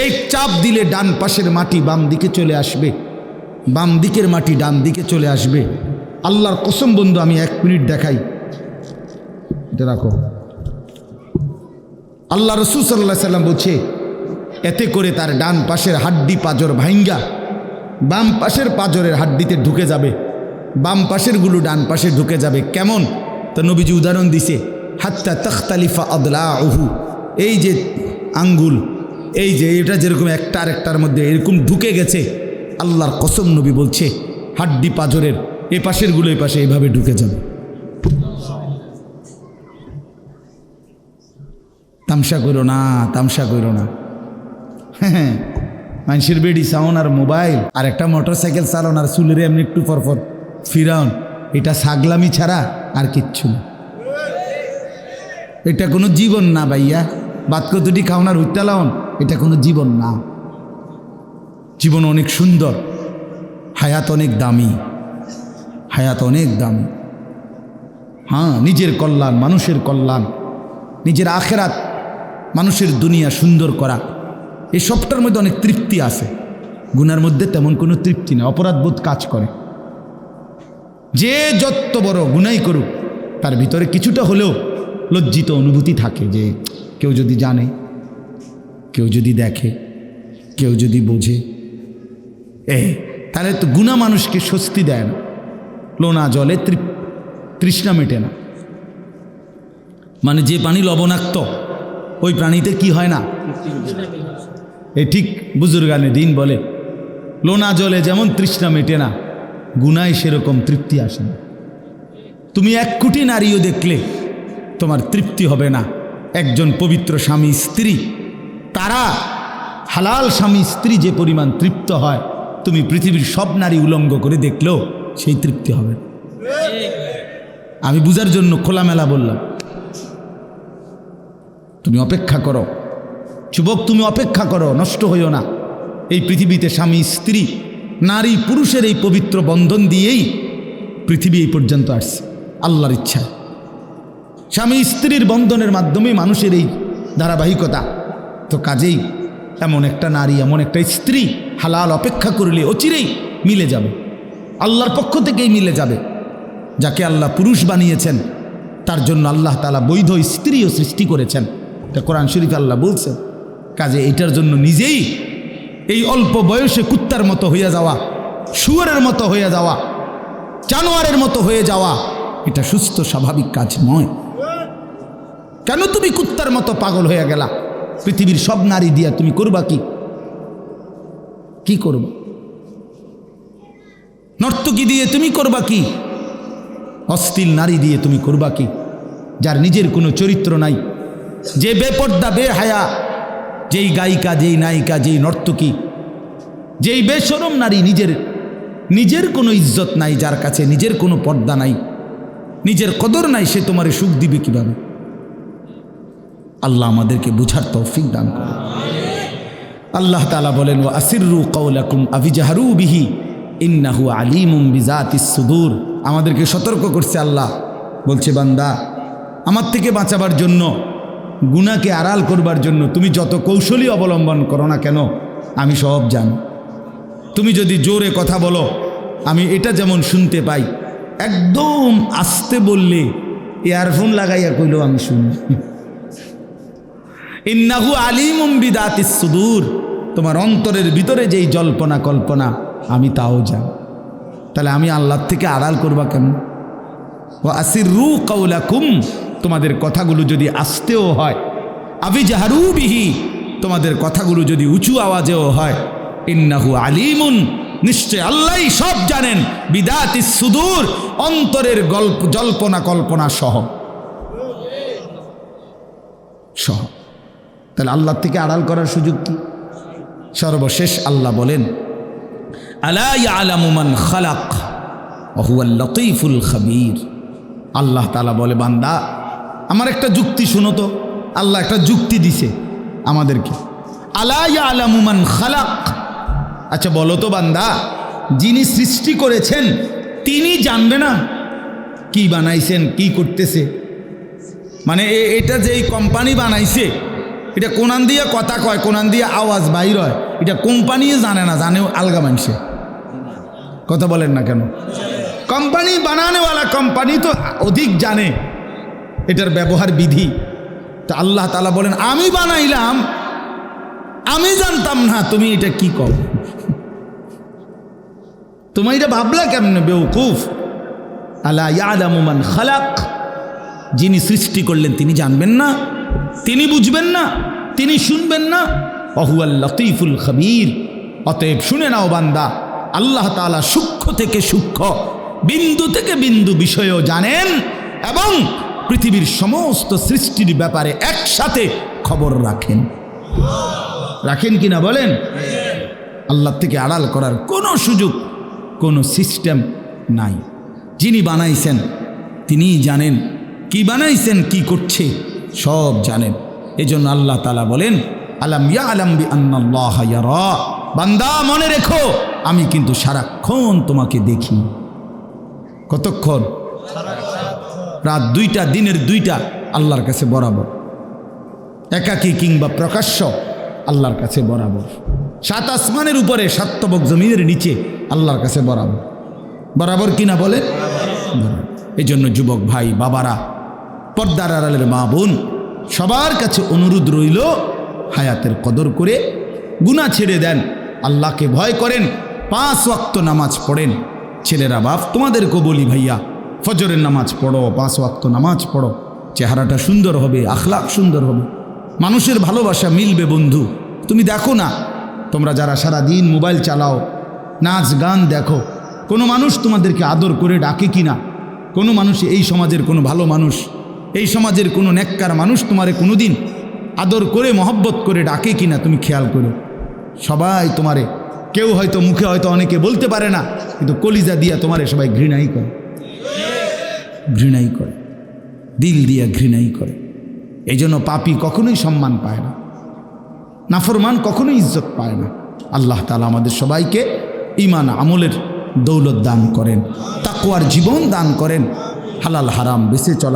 এই চাপ দিলে ডান পাশের মাটি বাম দিকে চলে আসবে, বাম দিকের মাটি ডান দিকে চলে আসবে। আল্লাহর কসম বন্ধু, আমি 1 মিনিট দেখাই, এটা রাখো। আল্লাহ রাসূল সাল্লাল্লাহু আলাইহি সাল্লাম বলছে এতে করে তার ডান পাশের হাড্ডি পাঁজর ভাঙ্গা বাম পাশের পাঁজরের হাড্ডিতে ঢুকে যাবে, বাম পাশের গুলো ডান পাশে ঢুকে যাবে। কেমন? তো নবীজি উদাহরণ দিছে হাত্তা তাখতালিফা আদলাউহু, এই যে আঙ্গুল, এই যে এটা যেরকম একটা আর একটার মধ্যে এরকম ঢুকে গেছে, আল্লাহর কসম নবী বলছে হাড্ডি পাঁজরের এ পাশের গুলো এই পাশে এইভাবে ঢুকে যাবে। তামসা করো না, তামসা করো না। হ্যাঁ, মানুষের বেডি সাউন আর মোবাইল আর একটা মোটরসাইকেল চালান আর চুলের এমনি একটু পরপর ফিরাউন, এটা ছাগলামি ছাড়া আর কিচ্ছু না। এটা কোনো জীবন না ভাইয়া, বাদ কতটি খাওয়ার হুইটা লাউন, এটা কোনো জীবন না। জীবন অনেক সুন্দর, হায়াত অনেক দামি, হায়াত অনেক দামি। হ্যাঁ, নিজের কল্যাণ, মানুষের কল্যাণ, নিজের আখেরাত, মানুষের দুনিয়া সুন্দর করা, এই সবটার মধ্যে অনেক তৃপ্তি আছে। গুনার মধ্যে তেমন কোনো তৃপ্তি নেই, অপরাধবোধ কাজ করে। যে যত বড় গুনাই করুক তার ভিতরে কিছুটা হলেও লজ্জিত অনুভূতি থাকে, যে কেউ যদি জানে, কেউ যদি দেখে, কেউ যদি বোঝে, তাহলে তো গুনাহ মানুষকে স্বস্তি দেয় না, লোনা জলে তৃষ্ণা মেটে না। মানে যে পানি লবণাক্ত ওই প্রাণীতে কি হয় না, এই ঠিক বুজুর্গানে দিন বলে লোনা জলে যেমন তৃষ্ণা মেটে না, গুনায় সেরকম তৃপ্তি আসে না। তুমি 1 কোটি নারীও দেখলে তোমার তৃপ্তি হবে না। একজন পবিত্র স্বামী স্ত্রী, তারা হালাল স্বামী স্ত্রী যে পরিমাণ তৃপ্ত হয়, তুমি পৃথিবীর সব নারী উলঙ্গ করে দেখলেও সেই তৃপ্তি হবে না। আমি বুঝার জন্য খোলামেলা বললাম। তুমি অপেক্ষা করো যুবক, তুমি অপেক্ষা করো, নষ্ট হইও না। এই পৃথিবীতে স্বামী স্ত্রী, নারী পুরুষের এই পবিত্র বন্ধন দিয়েই পৃথিবী এই পর্যন্ত আসছে আল্লাহর ইচ্ছায়। স্বামী স্ত্রীর বন্ধনের মাধ্যমে মানুষের এই ধারাবাহিকতা। তো কাজেই এমন একটা নারী, এমন একটা স্ত্রী হালাল অপেক্ষা করলে অচিরেই মিলে যাবে, আল্লাহর পক্ষ থেকেই মিলে যাবে। যাকে আল্লাহ পুরুষ বানিয়েছেন তার জন্য আল্লাহ তাআলা বৈধ স্ত্রীও সৃষ্টি করেছেন, এটা কোরআন শরীফে আল্লাহ বলছেন। কাজে এটার জন্য নিজেই এই অল্প বয়সে কুত্তার মতো হয়ে যাওয়া, শুয়োরের মতো হয়ে যাওয়া, জানোয়ারের মতো হয়ে যাওয়া, এটা সুস্থ স্বাভাবিক কাজ নয়। কেন তুমি কুত্তার মতো পাগল হয়ে গেলা? পৃথিবীর সব নারী দিয়া তুমি করবা কি? কি করবা? নর্তকী দিয়ে তুমি করবা কি? অশ্লীল নারী দিয়ে তুমি করবা কি? যার নিজের কোনো চরিত্র নাই, যে বেপর্দা বেহায়া, যেই গায়িকা, যেই নায়িকা, যেই নর্তকী, যেই বেশরম নারী, নিজের কোনো ইজ্জত নাই, যার কাছে নিজের কোনো পর্দা নাই, নিজের কদর নাই, সে তোমারে সুখ দিবে কিভাবে? আল্লাহ আমাদেরকে বুঝার তৌফিক দান করুন। আল্লাহ তাআলা বলেন, ওয়া আসিররু কাওলাকুম আবিজাহরু বিহি ইন্নাহু আলিমুম বিজাতিস সুদূর। আমাদেরকে সতর্ক করছে আল্লাহ, বলছে বান্দা, আমার থেকে বাঁচাবার জন্য, গুনাহকে আড়াল করবার জন্য তুমি যত কৌশলী অবলম্বন করো না কেন, আমি সব জানি। তুমি যদি জোরে কথা বলো, আমি এটা যেমন শুনতে পাই, একদম আস্তে বললে, ইয়ারফোন লাগাইয়া কইলেও আমি শুনি। ইন্নাহু আলিমুম বিদাতিস সুদূর, তোমার অন্তরের ভিতরে যেই জল্পনা কল্পনা আমি তাও জানি। তাহলে আমি আল্লাহর থেকে আড়াল করবা কেমন? ওয়া আসিররু কাওলাকুম, তোমাদের কথাগুলো যদি আস্তেও হয়, আবিজাহরু বিহি, তোমাদের কথাগুলো যদি উঁচু আওয়াজেও হয়, ইন্নাহু আলিমুন, নিশ্চয় আল্লাহই সব জানেন, বিদাতিস সুদূর, অন্তরের জল্পনা কল্পনা সহ। তাহলে আল্লাহর থেকে আড়াল করার সুযোগ কি? সর্বশেষ আল্লাহ বলেন, আলা ইয়ালামু মান খালাক ওয়া হুয়াল লতীফুল খাবীর। আল্লাহ তাআলা বলে, বান্দা আমার একটা যুক্তি শুনো তো। আল্লাহ একটা যুক্তি দিছে আমাদেরকে, আলা ইয়ালামু মান খালাক। আচ্ছা বলো তো বান্দা, যিনি সৃষ্টি করেছেন তিনি জানবে না কি বানাইছেন, কি করতেছে? মানে এটা যে এই কোম্পানি বানাইছে, এটা কোনান দিয়ে কথা কয়, কোনান দিয়ে আওয়াজ বাইর হয়, এটা কোম্পানিও জানে না, জানেও আলগা মানুষে। কথা বলেন না কেন? কোম্পানি বানানেওয়ালা কোম্পানি তো অধিক জানে এটার ব্যবহার বিধি। তো আল্লাহ তাআলা বলেন, আমি বানাইলাম, আমি জানতাম না, তুমি এটা কি কর? তুমি এটা ভাবলা কেমনে বেওকুফ? আলা ইয়ালামু মান খালাক, যিনি সৃষ্টি করলেন তিনি জানবেন না? তিনি বুঝবেন না, তিনি শুনবেন না? ওয়াহুয়াল লতীফুল খবীর। অতএব শুনে নাও বান্দা, আল্লাহ তাআলা সূক্ষ্ম থেকে সূক্ষ্ম, বিন্দু থেকে বিন্দু বিষয়ও জানেন এবং পৃথিবীর সমস্ত সৃষ্টির ব্যাপারে একসাথে খবর রাখেন। রাখেন কিনা বলেন? আল্লাহ থেকে আড়াল করার কোনো সুযোগ, কোনো সিস্টেম নাই। যিনি বানাইছেন তিনিই জানেন, কি বানাইছেন, কি করছে সব জানেন। এজন্য আল্লাহ তাআলা বলেন, আলাম ইয়ালাম বিআন্নাল্লাহা ইয়ারা। বান্দা মনে রেখো, আমি কিন্তু সারাক্ষণ তোমাকে দেখি। কতক্ষণ? রাত 2টা, দিনের 2টা আল্লাহর কাছে বরাবর। একাকী কিংবা প্রকাশ্য আল্লাহর কাছে বরাবর। 7 আসমানের উপরে 7 তবক জমিনের নিচে আল্লাহর কাছে বরাবর। বরাবর কিনা বলেন? এই জন্য যুবক ভাই, বাবারা, পর্দার আড়ালের মা বোন, সবার কাছে অনুরোধ রইল, হায়াতের কদর করে গুনাহ ছেড়ে দেন, আল্লাহকে ভয় করেন, 5 ওয়াক্ত নামাজ পড়েন। ছেলেরা বাপ, তোমাদেরকে বলি ভাইয়া, ফজরের নামাজ পড়ো, 5 ওয়াক্ত নামাজ পড়ো। চেহারাটা সুন্দর হবে, আখলাক সুন্দর হবে, মানুষের ভালোবাসা মিলবে। বন্ধু, তুমি দেখো না, তোমরা যারা সারা দিন মোবাইল চালাও, নাচ গান দেখো, কোনো মানুষ তোমাদেরকে আদর করে ডাকে কিনা? কোনো মানুষ, এই সমাজের কোনো ভালো মানুষ, এই সমাজের কোনো নেককার মানুষ তোমারে কোনো দিন আদর করে মহব্বত করে ডাকে কিনা? তুমি খেয়াল করো। সবাই তোমারে, কেউ হয়তো মুখে হয়তো অনেকে বলতে পারে না, কিন্তু কলিজা দিয়া তোমারে সবাই ঘৃণাই করে, ঘৃণাই করে, দিল দিয়া ঘৃণাই করে। এই জন্য পাপী কখনোই সম্মান পায় না, নাফরমান কখনোই ইজ্জত পায় না। আল্লাহ তাআলা আমাদের সবাইকে ঈমান আমলের দৌলত দান করেন, তাকওয়ার জীবন দান করেন, হালাল হারাম বেঁচে চলার